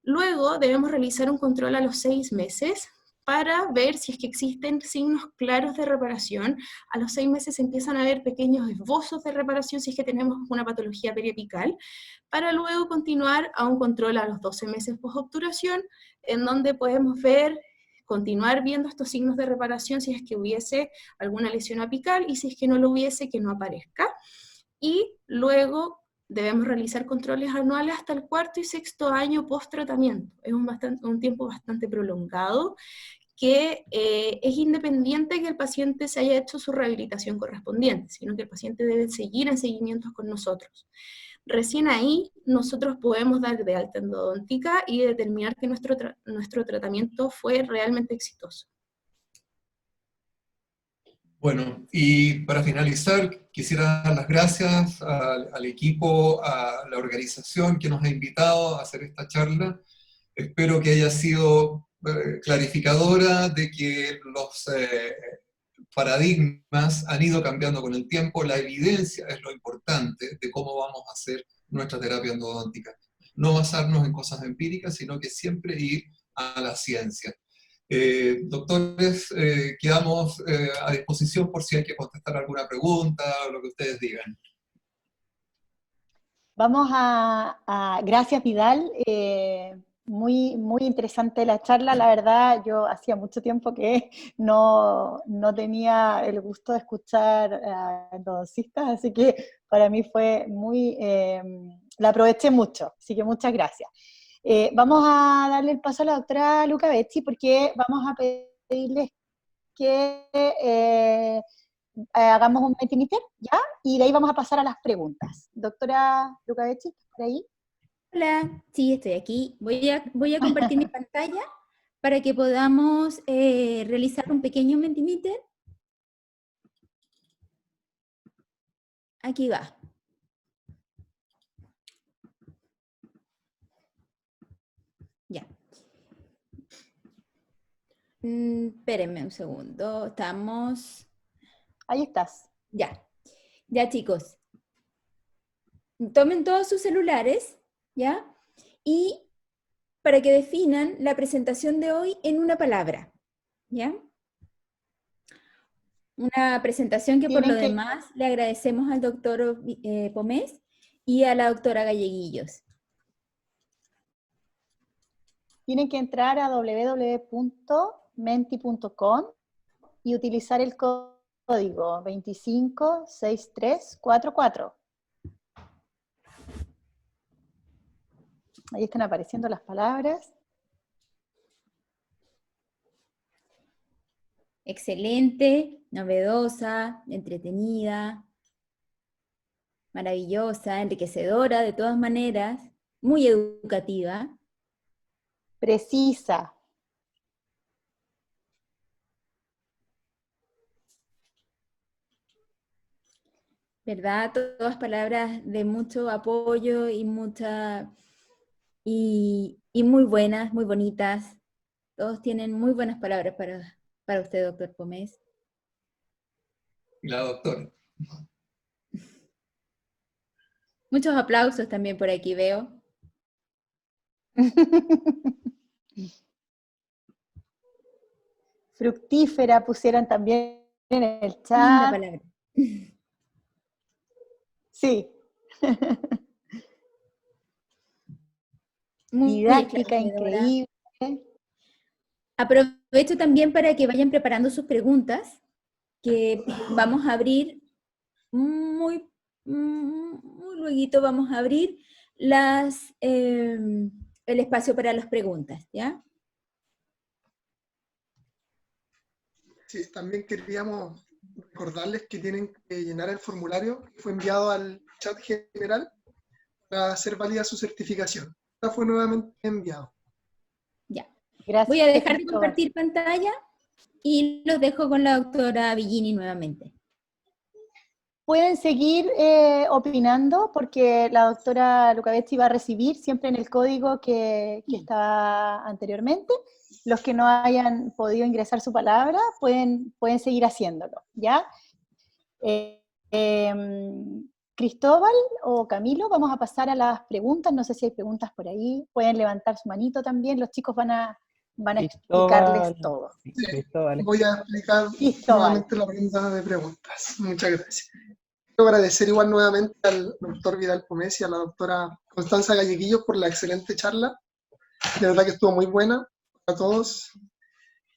Luego debemos realizar un control a los 6 meses para ver si es que existen signos claros de reparación. A los 6 meses empiezan a haber pequeños esbozos de reparación si es que tenemos una patología periapical, para luego continuar a un control a los 12 meses post-obturación, en donde podemos continuar viendo estos signos de reparación si es que hubiese alguna lesión apical, y si es que no lo hubiese, que no aparezca. Y luego debemos realizar controles anuales hasta el 4.º y 6.º año post-tratamiento. Es un tiempo bastante prolongado, que es independiente que el paciente se haya hecho su rehabilitación correspondiente, sino que el paciente debe seguir en seguimientos con nosotros. Recién ahí nosotros podemos dar de alta endodóntica y determinar que nuestro tratamiento fue realmente exitoso. Bueno, y para finalizar, quisiera dar las gracias al equipo, a la organización que nos ha invitado a hacer esta charla. Espero que haya sido clarificadora de que los paradigmas han ido cambiando con el tiempo. La evidencia es lo importante de cómo vamos a hacer nuestra terapia endodóntica. No basarnos en cosas empíricas, sino que siempre ir a la ciencia. Doctores, quedamos a disposición por si hay que contestar alguna pregunta o lo que ustedes digan. Vamos gracias Vidal, muy interesante la charla, la verdad yo hacía mucho tiempo que no tenía el gusto de escuchar a endodoncistas, así que para mí fue la aproveché mucho, así que muchas gracias. Vamos a darle el paso a la doctora Luca Becci porque vamos a pedirles que hagamos un Mentimeter, ¿ya? Y de ahí vamos a pasar a las preguntas. Doctora Luca Becci, ¿estás por ahí? Hola, sí, estoy aquí. Voy a compartir mi pantalla para que podamos realizar un pequeño Mentimeter. Aquí va. Ya. Espérenme un segundo. Estamos... Ahí estás. Ya. Ya, chicos. Tomen todos sus celulares, ¿ya? Y para que definan la presentación de hoy en una palabra, ¿ya? Una presentación que por lo demás le agradecemos al doctor Pomés y a la doctora Galleguillos. Tienen que entrar a www.menti.com y utilizar el código 256344. Ahí están apareciendo las palabras. Excelente, novedosa, entretenida, maravillosa, enriquecedora de todas maneras, muy educativa. Precisa. ¿Verdad? Todas palabras de mucho apoyo y y muy buenas, muy bonitas. Todos tienen muy buenas palabras para usted, doctor Pomés. Y la doctora. Muchos aplausos también por aquí veo. Fructífera pusieron también en el chat. Linda palabra. Sí. Muy didáctica, increíble. Aprovecho también para que vayan preparando sus preguntas, que vamos a abrir muy lueguito vamos a abrir el espacio para las preguntas, ¿ya? Sí, también queríamos recordarles que tienen que llenar el formulario que fue enviado al chat general para hacer válida su certificación. Ya fue nuevamente enviado. Ya. Gracias. Voy a dejar de compartir pantalla y los dejo con la doctora Villini nuevamente. Pueden seguir opinando porque la doctora Luca Becci va a recibir siempre en el código que estaba anteriormente. Los que no hayan podido ingresar su palabra pueden seguir haciéndolo, ¿ya? Cristóbal o Camilo, vamos a pasar a las preguntas. No sé si hay preguntas por ahí. Pueden levantar su manito también. Los chicos van a explicarles todo. Sí, voy a explicar nuevamente la ronda de preguntas. Muchas gracias. Quiero agradecer igual nuevamente al doctor Vidal Pomés y a la doctora Constanza Galleguillos por la excelente charla. De verdad que estuvo muy buena para todos.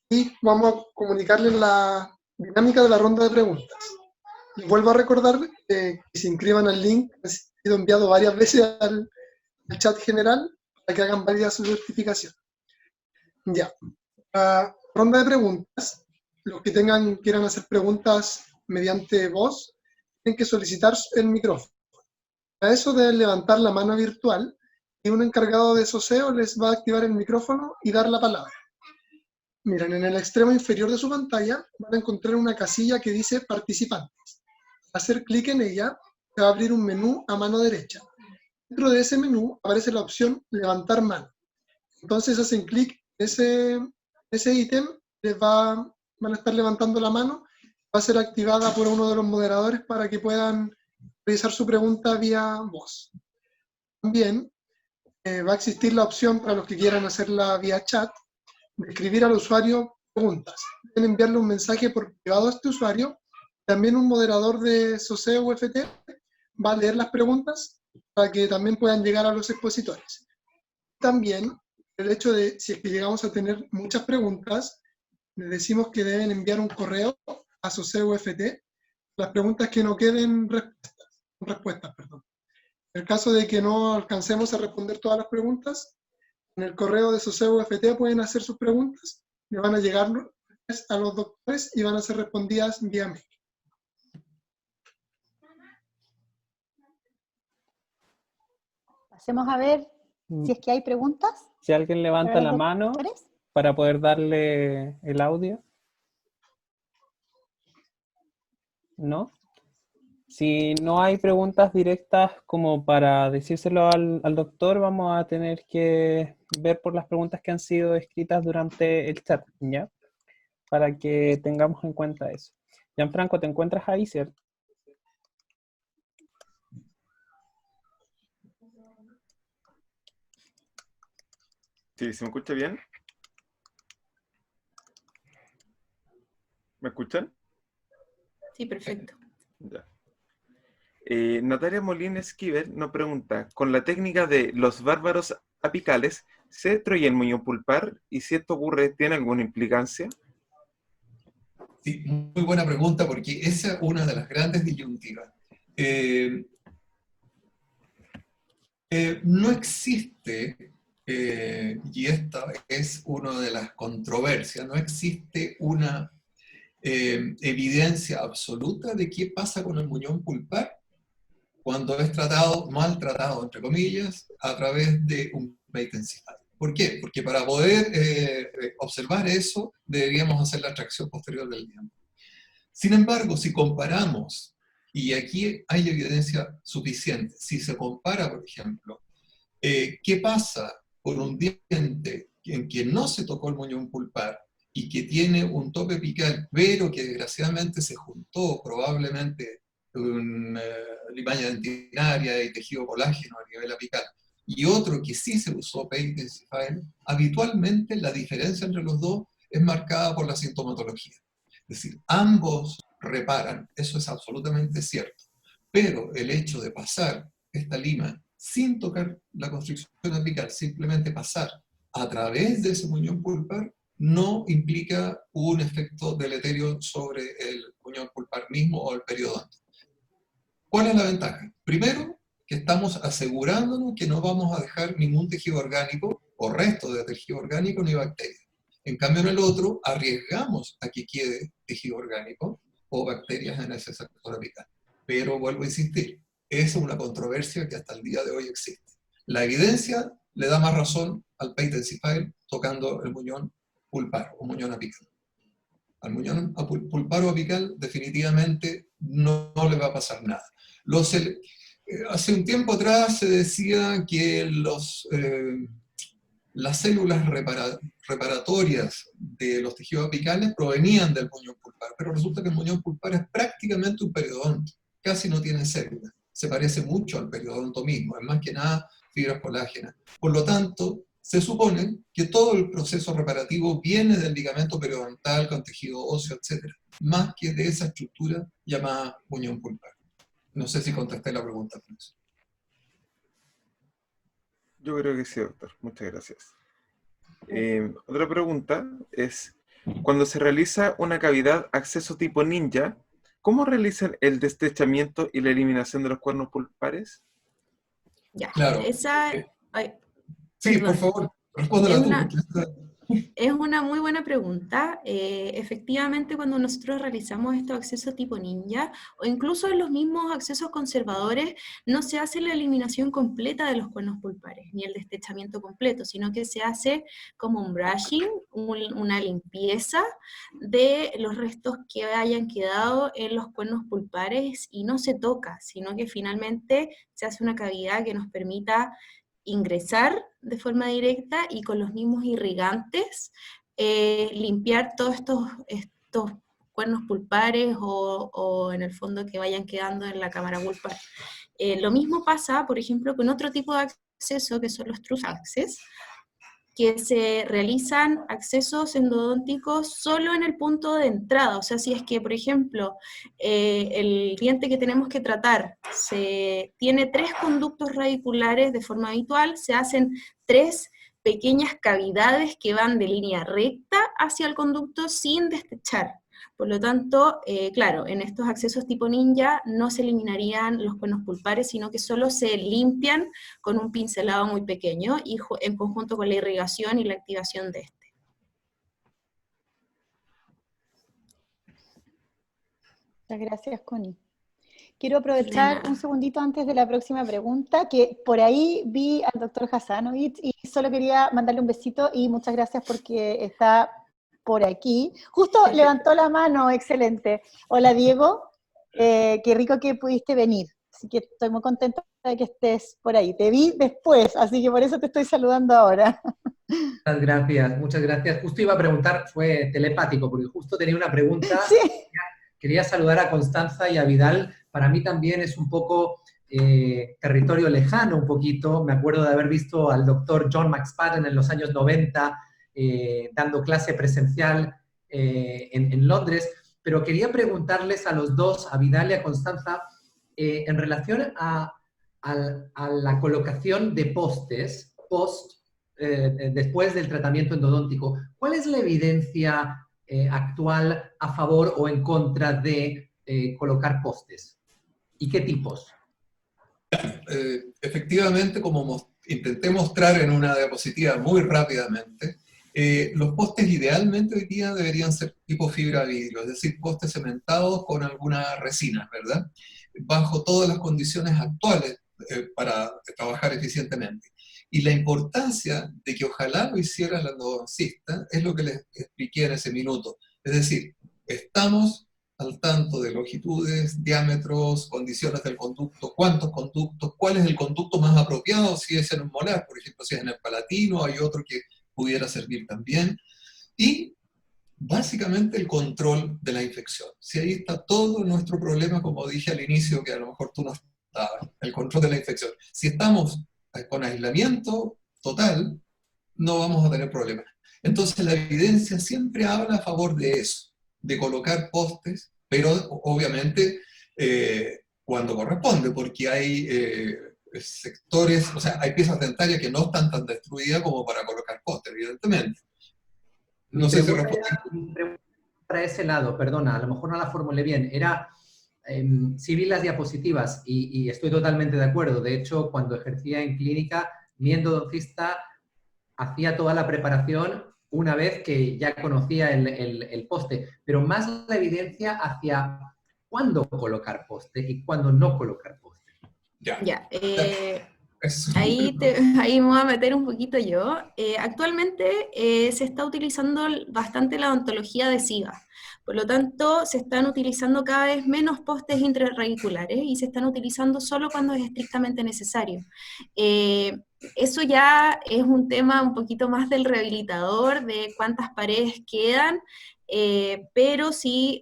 Y vamos a comunicarles la dinámica de la ronda de preguntas. Y vuelvo a recordar que se inscriban al link que ha sido enviado varias veces al chat general para que hagan válida su certificación. Ya. La ronda de preguntas. Los que quieran hacer preguntas mediante voz, tienen que solicitar el micrófono. Para eso deben levantar la mano virtual y un encargado de soseo les va a activar el micrófono y dar la palabra. Miren, en el extremo inferior de su pantalla van a encontrar una casilla que dice participantes. Al hacer clic en ella, se va a abrir un menú a mano derecha. Dentro de ese menú aparece la opción levantar mano. Entonces hacen clic en ese ítem, van a estar levantando la mano, va a ser activada por uno de los moderadores para que puedan realizar su pregunta vía voz. También va a existir la opción para los que quieran hacerla vía chat, de escribir al usuario preguntas. Pueden enviarle un mensaje por privado a este usuario. También un moderador de Soseo UFT va a leer las preguntas para que también puedan llegar a los expositores. También el hecho de, si es que llegamos a tener muchas preguntas, les decimos que deben enviar un correo a Soseo UFT, las preguntas que no queden respuestas. En el caso de que no alcancemos a responder todas las preguntas, en el correo de Soseo UFT pueden hacer sus preguntas, le van a llegar a los doctores y van a ser respondidas vía mail. Pasemos a ver si es que hay preguntas. Si alguien levanta la mano para poder darle el audio. ¿No? Si no hay preguntas directas como para decírselo al doctor, vamos a tener que ver por las preguntas que han sido escritas durante el chat, ¿ya? Para que tengamos en cuenta eso. Gianfranco, ¿te encuentras ahí, cierto? Sí, ¿se me escucha bien? ¿Me escuchan? Sí, perfecto. Ya. Natalia Molina Esquivel nos pregunta, con la técnica de los bárbaros apicales, ¿se destruye el muñón pulpar? Y si esto ocurre, ¿tiene alguna implicancia? Sí, muy buena pregunta, porque esa es una de las grandes disyuntivas. No existe, y esta es una de las controversias, no existe una evidencia absoluta de qué pasa con el muñón pulpar cuando es tratado, maltratado, entre comillas, a través de un patencyfile. ¿Por qué? Porque para poder observar eso, deberíamos hacer la tracción posterior del diente. Sin embargo, si comparamos, y aquí hay evidencia suficiente, si se compara, por ejemplo, ¿qué pasa con un diente en que no se tocó el muñón pulpar y que tiene un tope apical, pero que desgraciadamente se juntó probablemente una limaña dentinaria y tejido colágeno a nivel apical, y otro que sí se usó patencyfile, habitualmente la diferencia entre los dos es marcada por la sintomatología. Es decir, ambos reparan, eso es absolutamente cierto, pero el hecho de pasar esta lima sin tocar la constricción apical, simplemente pasar a través de ese muñón pulpar, no implica un efecto deleterio sobre el muñón pulpar mismo o el periodonto. ¿Cuál es la ventaja? Primero, que estamos asegurándonos que no vamos a dejar ningún tejido orgánico o resto de tejido orgánico ni bacterias. En cambio, en el otro, arriesgamos a que quede tejido orgánico o bacterias en ese sector apical. Pero vuelvo a insistir, esa es una controversia que hasta el día de hoy existe. La evidencia le da más razón al patencyfile tocando el muñón pulpar o muñón apical. Al muñón pulpar o apical definitivamente no le va a pasar nada. Hace un tiempo atrás se decía que las células reparatorias de los tejidos apicales provenían del muñón pulpar, pero resulta que el muñón pulpar es prácticamente un periodonto, casi no tiene células, se parece mucho al periodonto mismo, es más que nada fibras colágenas. Por lo tanto, se supone que todo el proceso reparativo viene del ligamento periodontal con tejido óseo, etc., más que de esa estructura llamada muñón pulpar. No sé si contesté la pregunta por eso. Yo creo que sí, doctor. Muchas gracias. Otra pregunta es, cuando se realiza una cavidad acceso tipo ninja, ¿cómo realizan el destrechamiento y la eliminación de los cuernos pulpares? Ya, Claro. esa... Sí, perdón. por favor, respóndela tú. Es una muy buena pregunta. Efectivamente, cuando nosotros realizamos estos accesos tipo ninja, o incluso en los mismos accesos conservadores, no se hace la eliminación completa de los cuernos pulpares, ni el destechamiento completo, sino que se hace como un brushing, una limpieza de los restos que hayan quedado en los cuernos pulpares, y no se toca, sino que finalmente se hace una cavidad que nos permita ingresar de forma directa y con los mismos irrigantes limpiar todos estos cuernos pulpares o en el fondo que vayan quedando en la cámara pulpar. Lo mismo pasa, por ejemplo, con otro tipo de acceso que son los true access, que se realizan accesos endodónticos solo en el punto de entrada. O sea, si es que, por ejemplo, el diente que tenemos que tratar tiene 3 conductos radiculares de forma habitual, se hacen 3 pequeñas cavidades que van de línea recta hacia el conducto sin destechar. Por lo tanto, claro, en estos accesos tipo ninja no se eliminarían los cuernos pulpares, sino que solo se limpian con un pincelado muy pequeño y en conjunto con la irrigación y la activación de este. Muchas gracias, Connie. Quiero aprovechar un segundito antes de la próxima pregunta, que por ahí vi al doctor Hasanovich y solo quería mandarle un besito y muchas gracias porque está por aquí. Justo levantó la mano, excelente. Hola, Diego, qué rico que pudiste venir. Así que estoy muy contenta de que estés por ahí. Te vi después, así que por eso te estoy saludando ahora. Muchas gracias. Justo iba a preguntar, fue telepático, porque justo tenía una pregunta. Sí. Quería saludar a Constanza y a Vidal. Para mí también es un poco territorio lejano, un poquito. Me acuerdo de haber visto al doctor John McSpadden en los años 90 dando clase presencial en Londres. Pero quería preguntarles a los dos, a Vidal y a Constanza, en relación a la colocación de postes después del tratamiento endodóntico. ¿Cuál es la evidencia actual a favor o en contra de colocar postes? ¿Y qué tipos? Efectivamente, como intenté mostrar en una diapositiva muy rápidamente, los postes idealmente hoy día deberían ser tipo fibra vidrio, es decir, postes cementados con alguna resina, ¿verdad? Bajo todas las condiciones actuales para trabajar eficientemente. Y la importancia de que ojalá lo hiciera el endodoncista es lo que les expliqué en ese minuto. Es decir, estamos al tanto de longitudes, diámetros, condiciones del conducto, cuántos conductos, cuál es el conducto más apropiado, si es en un molar, por ejemplo, si es en el palatino, hay otro que pudiera servir también. Y básicamente el control de la infección. Si ahí está todo nuestro problema, como dije al inicio, que a lo mejor tú no estabas, el control de la infección. Si estamos con aislamiento total, no vamos a tener problemas. Entonces la evidencia siempre habla a favor de eso, de colocar postes, pero obviamente cuando corresponde, porque hay sectores, o sea, hay piezas dentarias que no están tan destruidas como para colocar postes, evidentemente. No sé si responde. Para ese lado, perdona, a lo mejor no la formulé bien, era... sí vi las diapositivas y estoy totalmente de acuerdo. De hecho, cuando ejercía en clínica, mi endodoncista hacía toda la preparación una vez que ya conocía el poste, pero más la evidencia hacia cuándo colocar poste y cuándo no colocar poste. Ahí me voy a meter un poquito yo. Actualmente se está utilizando bastante la odontología adhesiva. Por lo tanto, se están utilizando cada vez menos postes intrarradiculares y se están utilizando solo cuando es estrictamente necesario. Eso ya es un tema un poquito más del rehabilitador, de cuántas paredes quedan, pero si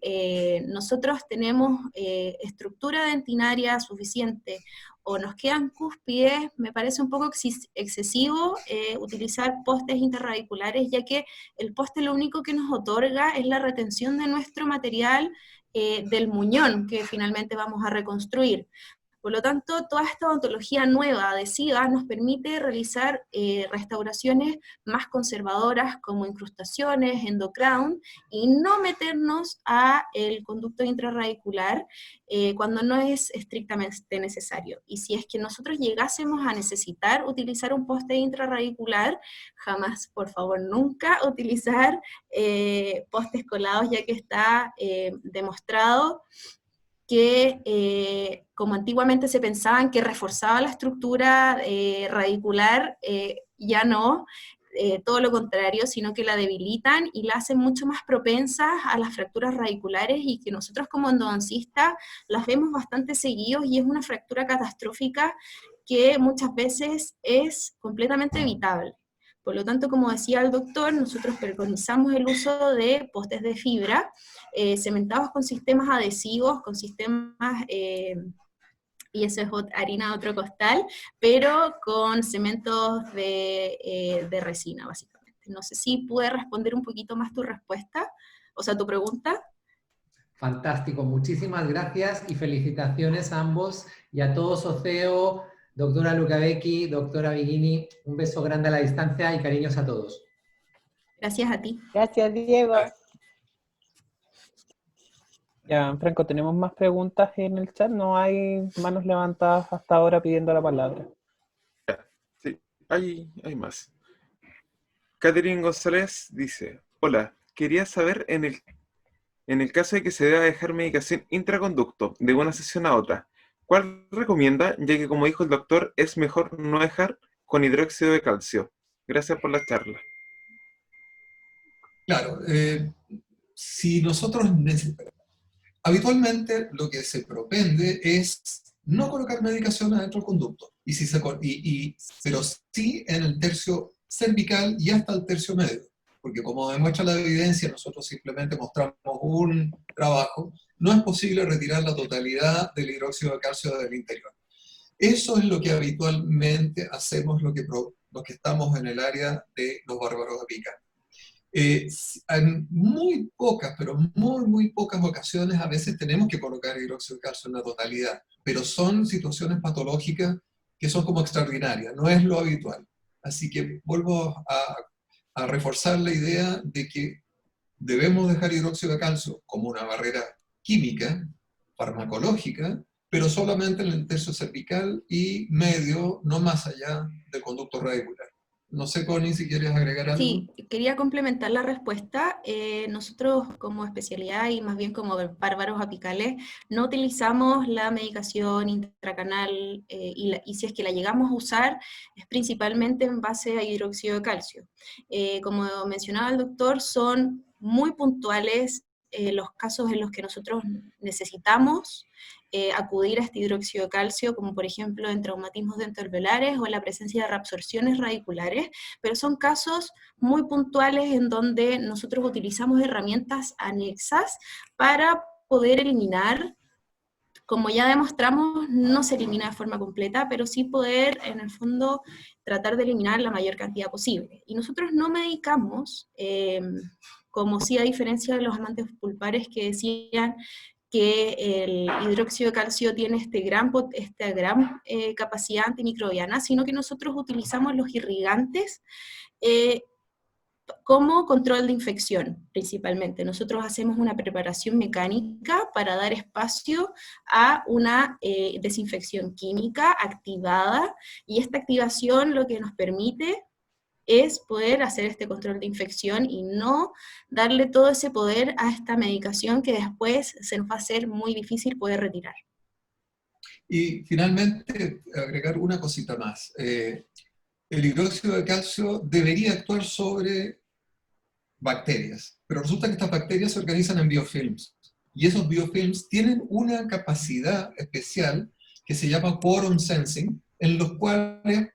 nosotros tenemos estructura dentinaria suficiente o nos quedan cúspides, me parece un poco excesivo utilizar postes interradiculares, ya que el poste lo único que nos otorga es la retención de nuestro material del muñón que finalmente vamos a reconstruir. Por lo tanto, toda esta odontología nueva, adhesiva, nos permite realizar restauraciones más conservadoras como incrustaciones, endocrown, y no meternos a el conducto intrarradicular cuando no es estrictamente necesario. Y si es que nosotros llegásemos a necesitar utilizar un poste intrarradicular, jamás, por favor, nunca utilizar postes colados, ya que está demostrado que como antiguamente se pensaban que reforzaba la estructura radicular, ya no, todo lo contrario, sino que la debilitan y la hacen mucho más propensa a las fracturas radiculares, y que nosotros como endodoncistas las vemos bastante seguidos, y es una fractura catastrófica que muchas veces es completamente evitable. Por lo tanto, como decía el doctor, nosotros preconizamos el uso de postes de fibra, cementados con sistemas adhesivos, con sistemas, y eso es harina de otro costal, pero con cementos de resina, básicamente. No sé si pude responder un poquito más tu respuesta, o sea, tu pregunta. Fantástico, muchísimas gracias y felicitaciones a ambos y a todos Oceo, doctora Lukavecki, doctora Biguini, un beso grande a la distancia y cariños a todos. Gracias a ti. Gracias, Diego. Ya, Franco, ¿tenemos más preguntas en el chat? No hay manos levantadas hasta ahora pidiendo la palabra. Sí, hay más. Catherine González dice, hola, quería saber en el caso de que se deba dejar medicación intraconducto de una sesión a otra, ¿cuál recomienda? Ya que como dijo el doctor, es mejor no dejar con hidróxido de calcio. Gracias por la charla. Claro, si nosotros habitualmente lo que se propende es no colocar medicación adentro del conducto, pero sí en el tercio cervical y hasta el tercio medio, porque como demuestra la evidencia, nosotros simplemente mostramos un trabajo, no es posible retirar la totalidad del hidróxido de calcio del interior. Eso es lo que habitualmente hacemos los que estamos en el área de los bárbaros apicales. En muy pocas, pero muy pocas ocasiones a veces tenemos que colocar hidróxido de calcio en la totalidad, pero son situaciones patológicas que son como extraordinarias, no es lo habitual. Así que vuelvo a reforzar la idea de que debemos dejar hidróxido de calcio como una barrera química, farmacológica, pero solamente en el tercio cervical y medio, no más allá del conducto radicular. No sé, Connie, si quieres agregar algo. Sí, quería complementar la respuesta. Nosotros como especialidad y más bien como bárbaros apicales no utilizamos la medicación intracanal y si es que la llegamos a usar es principalmente en base a hidróxido de calcio. Como mencionaba el doctor, son muy puntuales los casos en los que nosotros necesitamos acudir a este hidróxido de calcio, como por ejemplo en traumatismos dentoalveolares o en la presencia de reabsorciones radiculares, pero son casos muy puntuales en donde nosotros utilizamos herramientas anexas para poder eliminar. Como ya demostramos, no se elimina de forma completa, pero sí poder, en el fondo, tratar de eliminar la mayor cantidad posible. Y nosotros no medicamos, como sí a diferencia de los amantes pulpares que decían que el hidróxido de calcio tiene esta gran capacidad antimicrobiana, sino que nosotros utilizamos los irrigantes como control de infección, principalmente. Nosotros hacemos una preparación mecánica para dar espacio a una desinfección química activada, y esta activación lo que nos permite es poder hacer este control de infección y no darle todo ese poder a esta medicación que después se nos va a hacer muy difícil poder retirar. Y finalmente, agregar una cosita más. El hidróxido de calcio debería actuar sobre bacterias, pero resulta que estas bacterias se organizan en biofilms, y esos biofilms tienen una capacidad especial que se llama quorum sensing, en los cuales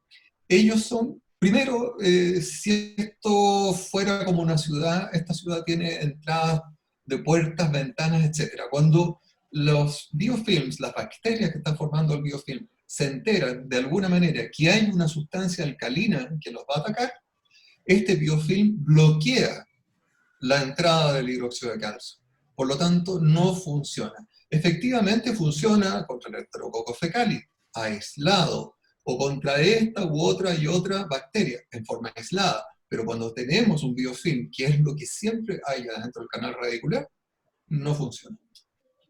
ellos son, primero, si esto fuera como una ciudad, esta ciudad tiene entradas de puertas, ventanas, etc. Cuando los biofilms, las bacterias que están formando el biofilm, se enteran de alguna manera que hay una sustancia alcalina que los va a atacar, este biofilm bloquea la entrada del hidróxido de calcio. Por lo tanto, no funciona. Efectivamente funciona contra el Enterococcus faecalis, aislado, o contra esta u otra y otra bacteria, en forma aislada. Pero cuando tenemos un biofilm, que es lo que siempre hay dentro del canal radicular, no funciona.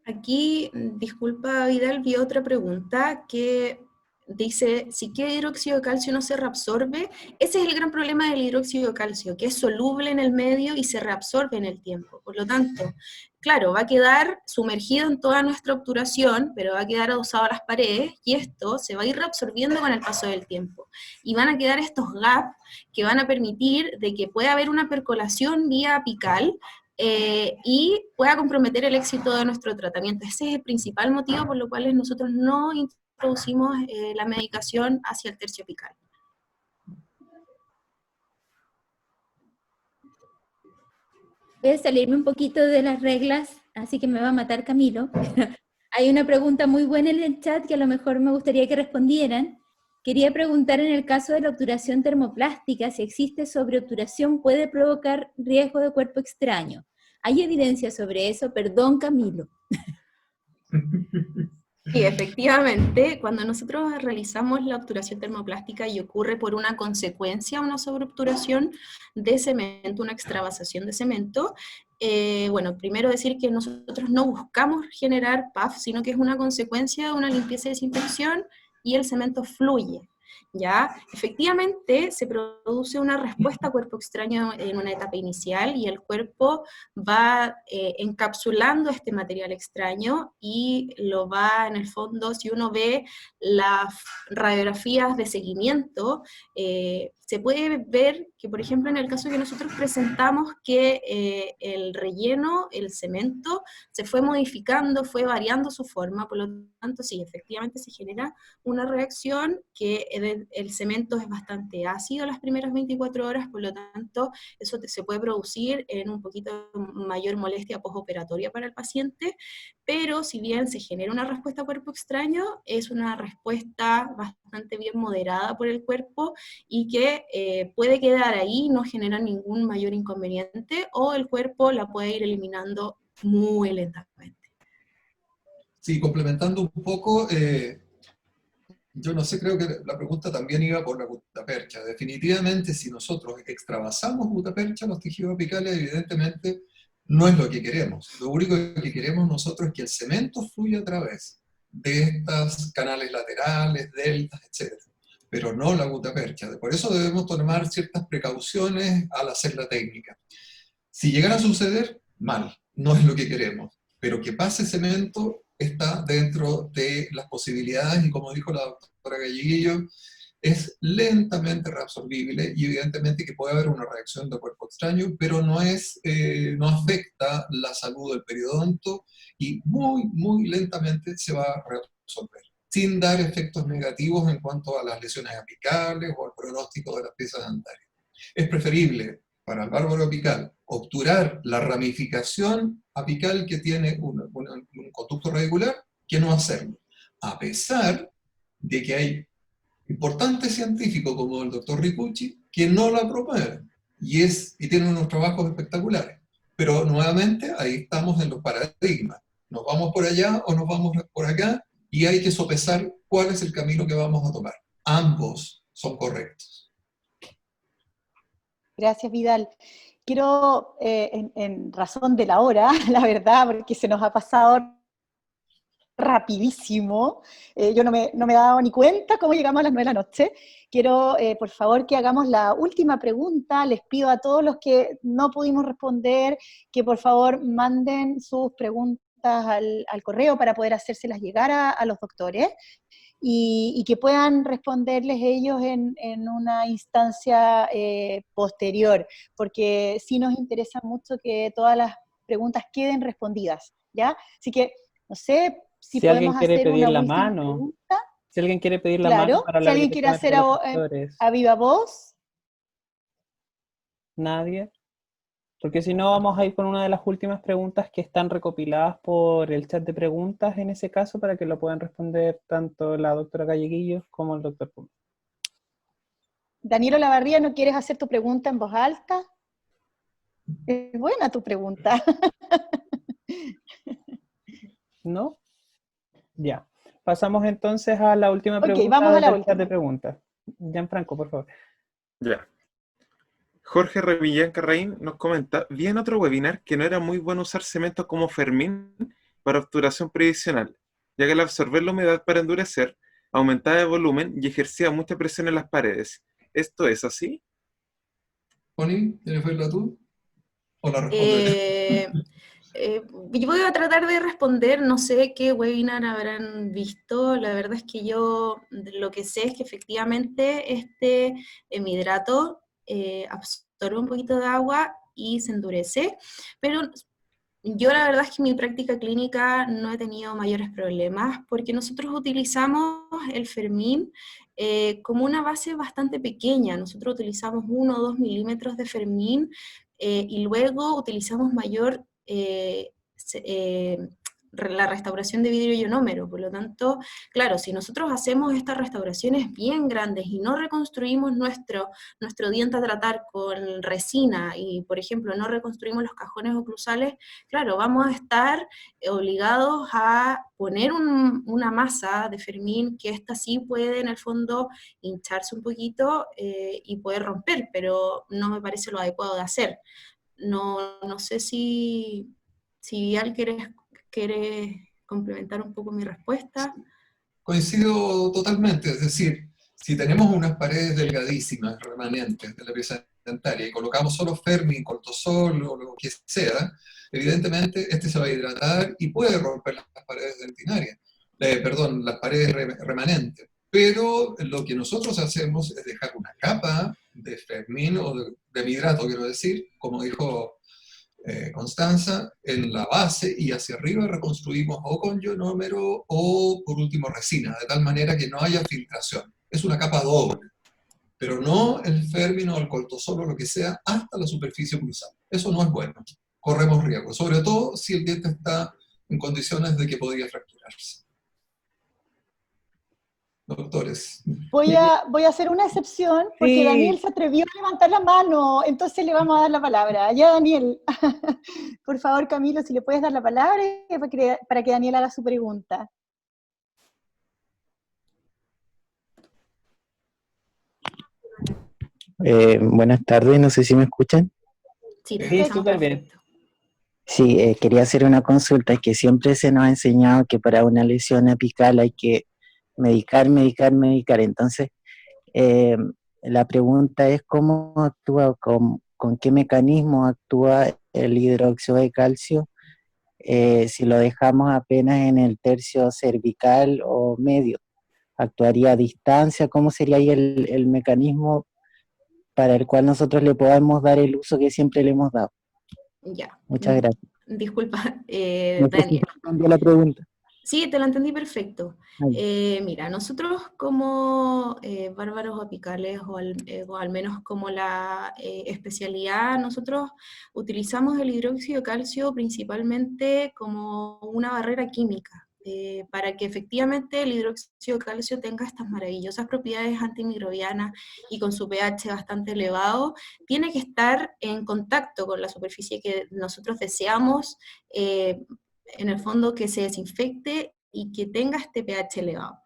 Aquí, disculpa Vidal, vi otra pregunta que dice, si qué hidróxido de calcio no se reabsorbe, ese es el gran problema del hidróxido de calcio, que es soluble en el medio y se reabsorbe en el tiempo. Por lo tanto, claro, va a quedar sumergido en toda nuestra obturación, pero va a quedar adosado a las paredes, y esto se va a ir reabsorbiendo con el paso del tiempo. Y van a quedar estos gaps que van a permitir de que pueda haber una percolación vía apical, y pueda comprometer el éxito de nuestro tratamiento. Ese es el principal motivo por lo cual nosotros no introducimos la medicación hacia el tercio apical. Voy a salirme un poquito de las reglas, así que me va a matar Camilo. Hay una pregunta muy buena en el chat que a lo mejor me gustaría que respondieran. Quería preguntar, en el caso de la obturación termoplástica, si existe sobreobturación, puede provocar riesgo de cuerpo extraño. ¿Hay evidencia sobre eso? Perdón, Camilo. Sí, efectivamente, cuando nosotros realizamos la obturación termoplástica y ocurre por una consecuencia una sobreobturación de cemento, una extravasación de cemento, bueno, primero decir que nosotros no buscamos generar PAF, sino que es una consecuencia de una limpieza y desinfección, y el cemento fluye, ¿ya? Efectivamente, se produce una respuesta a cuerpo extraño en una etapa inicial, y el cuerpo va encapsulando este material extraño y lo va, en el fondo, si uno ve las radiografías de seguimiento, se puede ver que, por ejemplo, en el caso que nosotros presentamos, que el relleno, el cemento, se fue modificando, fue variando su forma, por lo tanto, sí, efectivamente se genera una reacción, que el cemento es bastante ácido las primeras 24 horas, por lo tanto, eso se puede producir en un poquito mayor molestia postoperatoria para el paciente, pero si bien se genera una respuesta a cuerpo extraño, es una respuesta bastante bien moderada por el cuerpo, y que puede quedar ahí, no genera ningún mayor inconveniente, o el cuerpo la puede ir eliminando muy lentamente. Sí, complementando un poco, yo no sé, creo que la pregunta también iba por la gutapercha. Definitivamente, si nosotros extravasamos gutapercha, los tejidos apicales, evidentemente no es lo que queremos. Lo único que queremos nosotros es que el cemento fluya a través de estos canales laterales, deltas, etc. Pero no la gutapercha. Por eso debemos tomar ciertas precauciones al hacer la técnica. Si llegara a suceder, mal, no es lo que queremos. Pero que pase cemento está dentro de las posibilidades, y como dijo la doctora Galleguillo, es lentamente reabsorbible, y evidentemente que puede haber una reacción de cuerpo extraño, pero no afecta la salud del periodonto, y muy lentamente se va a reabsorber, sin dar efectos negativos en cuanto a las lesiones apicales o al pronóstico de las piezas dentarias. Es preferible para el bárbaro apical obturar la ramificación apical que tiene un conducto radicular, que no hacerlo, a pesar de que hay importantes científicos como el doctor Ricucci que no la promueven, y tienen unos trabajos espectaculares. Pero nuevamente ahí estamos en los paradigmas. Nos vamos por allá o nos vamos por acá, y hay que sopesar cuál es el camino que vamos a tomar. Ambos son correctos. Gracias, Vidal. Quiero, en razón de la hora, la verdad, porque se nos ha pasado rapidísimo, yo no me he dado ni cuenta cómo llegamos a las 9 de la noche. Quiero, por favor, que hagamos la última pregunta. Les pido a todos los que no pudimos responder que por favor manden sus preguntas al correo para poder hacérselas llegar a los doctores, y que puedan responderles ellos en una instancia posterior, porque sí nos interesa mucho que todas las preguntas queden respondidas, ¿ya? Así que, no sé si podemos hacer una última pregunta. Si alguien quiere pedir la mano para si alguien quiere hacer a viva voz. Nadie. Porque si no, vamos a ir con una de las últimas preguntas que están recopiladas por el chat de preguntas, en ese caso, para que lo puedan responder tanto la doctora Galleguillos como el doctor Pum. Daniel Olavarría, ¿no quieres hacer tu pregunta en voz alta? Es buena tu pregunta. ¿No? Ya. Pasamos entonces a la última pregunta vamos a la del chat de última. preguntas. Gianfranco, por favor. Ya. Jorge Revillán Carraín nos comenta, vi en otro webinar que no era muy bueno usar cemento como Fermín para obturación previsional, ya que al absorber la humedad para endurecer, aumentaba el volumen y ejercía mucha presión en las paredes. ¿Esto es así? Connie, ¿quieres verla tú? ¿O la responderé? Yo voy a tratar de responder, no sé qué webinar habrán visto, la verdad es que yo lo que sé es que efectivamente este hemidrato absorbe un poquito de agua y se endurece, pero yo la verdad es que en mi práctica clínica no he tenido mayores problemas porque nosotros utilizamos el Fermín como una base bastante pequeña. Nosotros utilizamos 1 o 2 milímetros de Fermín y luego utilizamos mayor la restauración de vidrio ionómero. Por lo tanto, claro, si nosotros hacemos estas restauraciones bien grandes y no reconstruimos nuestro diente a tratar con resina y, por ejemplo, no reconstruimos los cajones oclusales, claro, vamos a estar obligados a poner una masa de Fermín que esta sí puede en el fondo hincharse un poquito y poder romper, pero no me parece lo adecuado de hacer. No sé si Vidal quiere complementar un poco mi respuesta. Coincido totalmente, es decir, si tenemos unas paredes delgadísimas, remanentes de la pieza dentaria, y colocamos solo Fermín, Cortosol o lo que sea, evidentemente este se va a hidratar y puede romper las paredes dentinarias, las paredes remanentes. Pero lo que nosotros hacemos es dejar una capa de Fermín o de hidrato, quiero decir, como dijo Constanza, en la base, y hacia arriba reconstruimos o con ionómero o por último resina, de tal manera que no haya filtración. Es una capa doble, pero no el Fermín o el Cortosol o lo que sea hasta la superficie cruzada. Eso no es bueno, corremos riesgo, sobre todo si el diente está en condiciones de que podría fracturarse. Doctores. Voy a hacer una excepción porque Sí. Daniel se atrevió a levantar la mano, entonces le vamos a dar la palabra. Ya, Daniel. Por favor, Camilo, si le puedes dar la palabra para que Daniel haga su pregunta. Buenas tardes, no sé si me escuchan. Sí, te Sí, escuchamos súper bien. perfecto. Sí, quería hacer una consulta. Es que siempre se nos ha enseñado que para una lesión apical hay que medicar. Entonces, la pregunta es cómo actúa, con qué mecanismo actúa el hidróxido de calcio, si lo dejamos apenas en el tercio cervical o medio. ¿Actuaría a distancia? ¿Cómo sería ahí el mecanismo para el cual nosotros le podamos dar el uso que siempre le hemos dado? Ya. Muchas gracias. Disculpa, No sé si Daniel. respondió la pregunta. Sí, te lo entendí perfecto. Ay. Mira, nosotros como bárbaros apicales, o al menos como la especialidad, nosotros utilizamos el hidróxido de calcio principalmente como una barrera química, para que efectivamente el hidróxido de calcio tenga estas maravillosas propiedades antimicrobianas y con su pH bastante elevado, tiene que estar en contacto con la superficie que nosotros deseamos, en el fondo que se desinfecte y que tenga este pH elevado.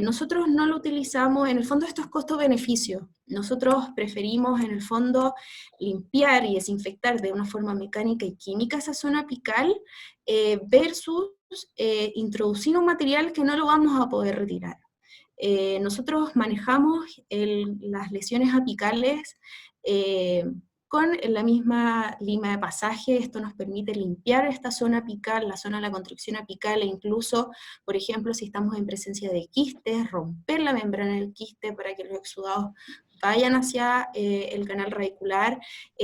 Nosotros no lo utilizamos, en el fondo esto es costo-beneficio. Nosotros preferimos en el fondo limpiar y desinfectar de una forma mecánica y química esa zona apical versus introducir un material que no lo vamos a poder retirar. Nosotros manejamos las lesiones apicales con la misma lima de pasaje. Esto nos permite limpiar esta zona apical, la zona de la constricción apical, e incluso, por ejemplo, si estamos en presencia de quistes, romper la membrana del quiste para que los exudados vayan hacia el canal radicular.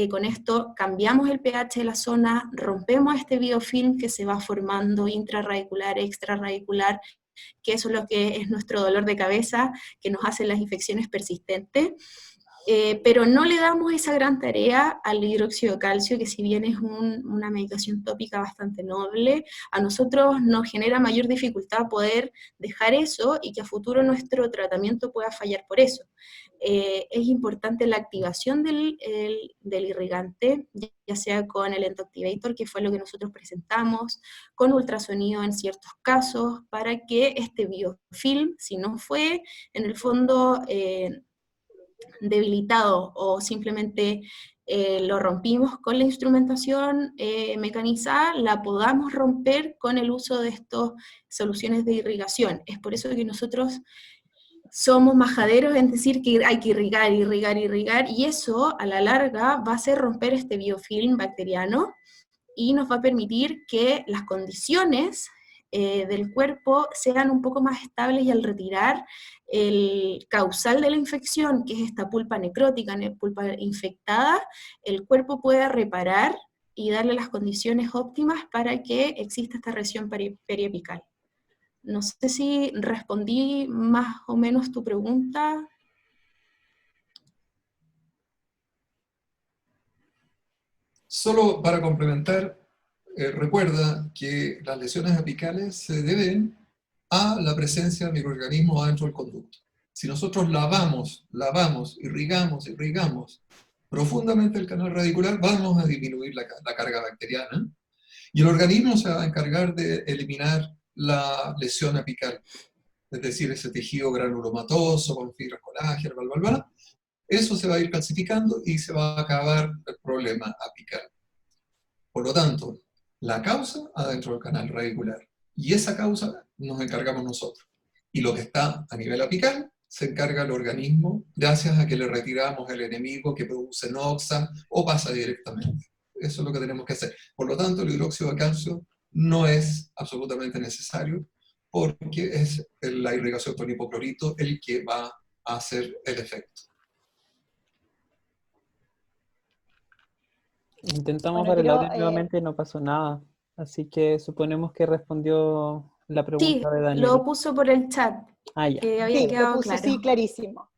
Con esto cambiamos el pH de la zona, rompemos este biofilm que se va formando intrarradicular, extrarradicular, que eso es lo que es nuestro dolor de cabeza, que nos hacen las infecciones persistentes. Pero no le damos esa gran tarea al hidróxido de calcio, que si bien es una medicación tópica bastante noble, a nosotros nos genera mayor dificultad poder dejar eso y que a futuro nuestro tratamiento pueda fallar por eso. es importante la activación del irrigante, ya sea con el Entactivator, que fue lo que nosotros presentamos, con ultrasonido en ciertos casos, para que este biofilm, si no fue en el fondo debilitado o simplemente lo rompimos con la instrumentación mecanizada, la podamos romper con el uso de estas soluciones de irrigación. Es por eso que nosotros somos majaderos en decir que hay que irrigar, irrigar, irrigar, y eso a la larga va a hacer romper este biofilm bacteriano y nos va a permitir que las condiciones del cuerpo sean un poco más estables, y al retirar el causal de la infección, que es esta pulpa necrótica, pulpa infectada, el cuerpo pueda reparar y darle las condiciones óptimas para que exista esta región periapical. No sé si respondí más o menos tu pregunta. Solo para complementar, recuerda que las lesiones apicales se deben a la presencia de microorganismos adentro del conducto. Si nosotros lavamos, irrigamos profundamente el canal radicular, vamos a disminuir la carga bacteriana, y el organismo se va a encargar de eliminar la lesión apical, es decir, ese tejido granulomatoso con fibras colágeno, eso se va a ir calcificando y se va a acabar el problema apical. Por lo tanto, la causa adentro del canal radicular, y esa causa nos encargamos nosotros. Y lo que está a nivel apical se encarga el organismo gracias a que le retiramos el enemigo que produce noxa o pasa directamente. Eso es lo que tenemos que hacer. Por lo tanto, el hidróxido de calcio no es absolutamente necesario, porque es la irrigación con hipoclorito el que va a hacer el efecto. Intentamos dar el audio nuevamente y no pasó nada. Así que suponemos que respondió la pregunta de Daniel. Lo puso por el chat. Ya. Había quedado lo puse, claro. sí, clarísimo.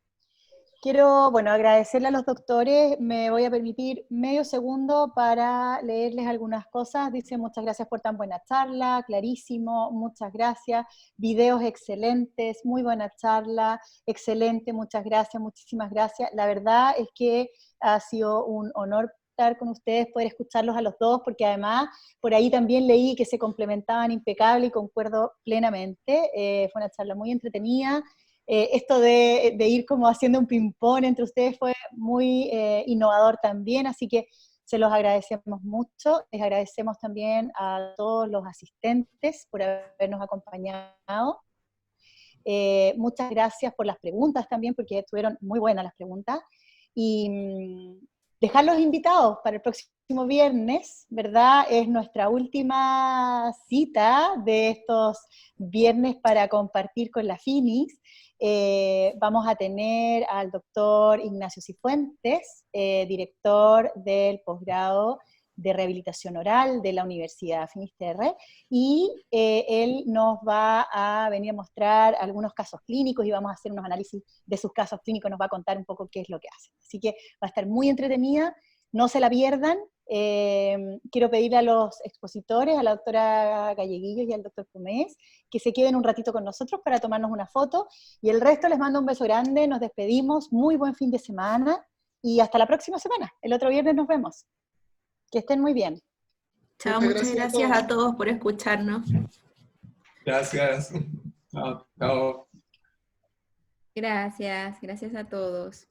Quiero, agradecerle a los doctores. Me voy a permitir medio segundo para leerles algunas cosas. Dice: muchas gracias por tan buena charla, clarísimo, muchas gracias. Videos excelentes, muy buena charla, excelente, muchas gracias, muchísimas gracias. La verdad es que ha sido un honor estar con ustedes, poder escucharlos a los dos, porque además por ahí también leí que se complementaban impecable y concuerdo plenamente. Fue una charla muy entretenida. Esto de ir como haciendo un ping-pong entre ustedes fue muy innovador también, así que se los agradecemos mucho. Les agradecemos también a todos los asistentes por habernos acompañado. Muchas gracias por las preguntas también, porque estuvieron muy buenas las preguntas. Y dejarlos invitados para el próximo viernes, ¿verdad? Es nuestra última cita de estos viernes para compartir con la FINIS. Vamos a tener al doctor Ignacio Cifuentes, director del posgrado de rehabilitación oral de la Universidad Finisterre, y él nos va a venir a mostrar algunos casos clínicos y vamos a hacer unos análisis de sus casos clínicos, nos va a contar un poco qué es lo que hacen. Así que va a estar muy entretenida, no se la pierdan. Quiero pedirle a los expositores, a la doctora Galleguillos y al doctor Pomés, que se queden un ratito con nosotros para tomarnos una foto, y el resto les mando un beso grande, nos despedimos, muy buen fin de semana, y hasta la próxima semana, el otro viernes nos vemos. Que estén muy bien. Chao, muchas gracias a todos por escucharnos. Gracias. Chao. Gracias a todos.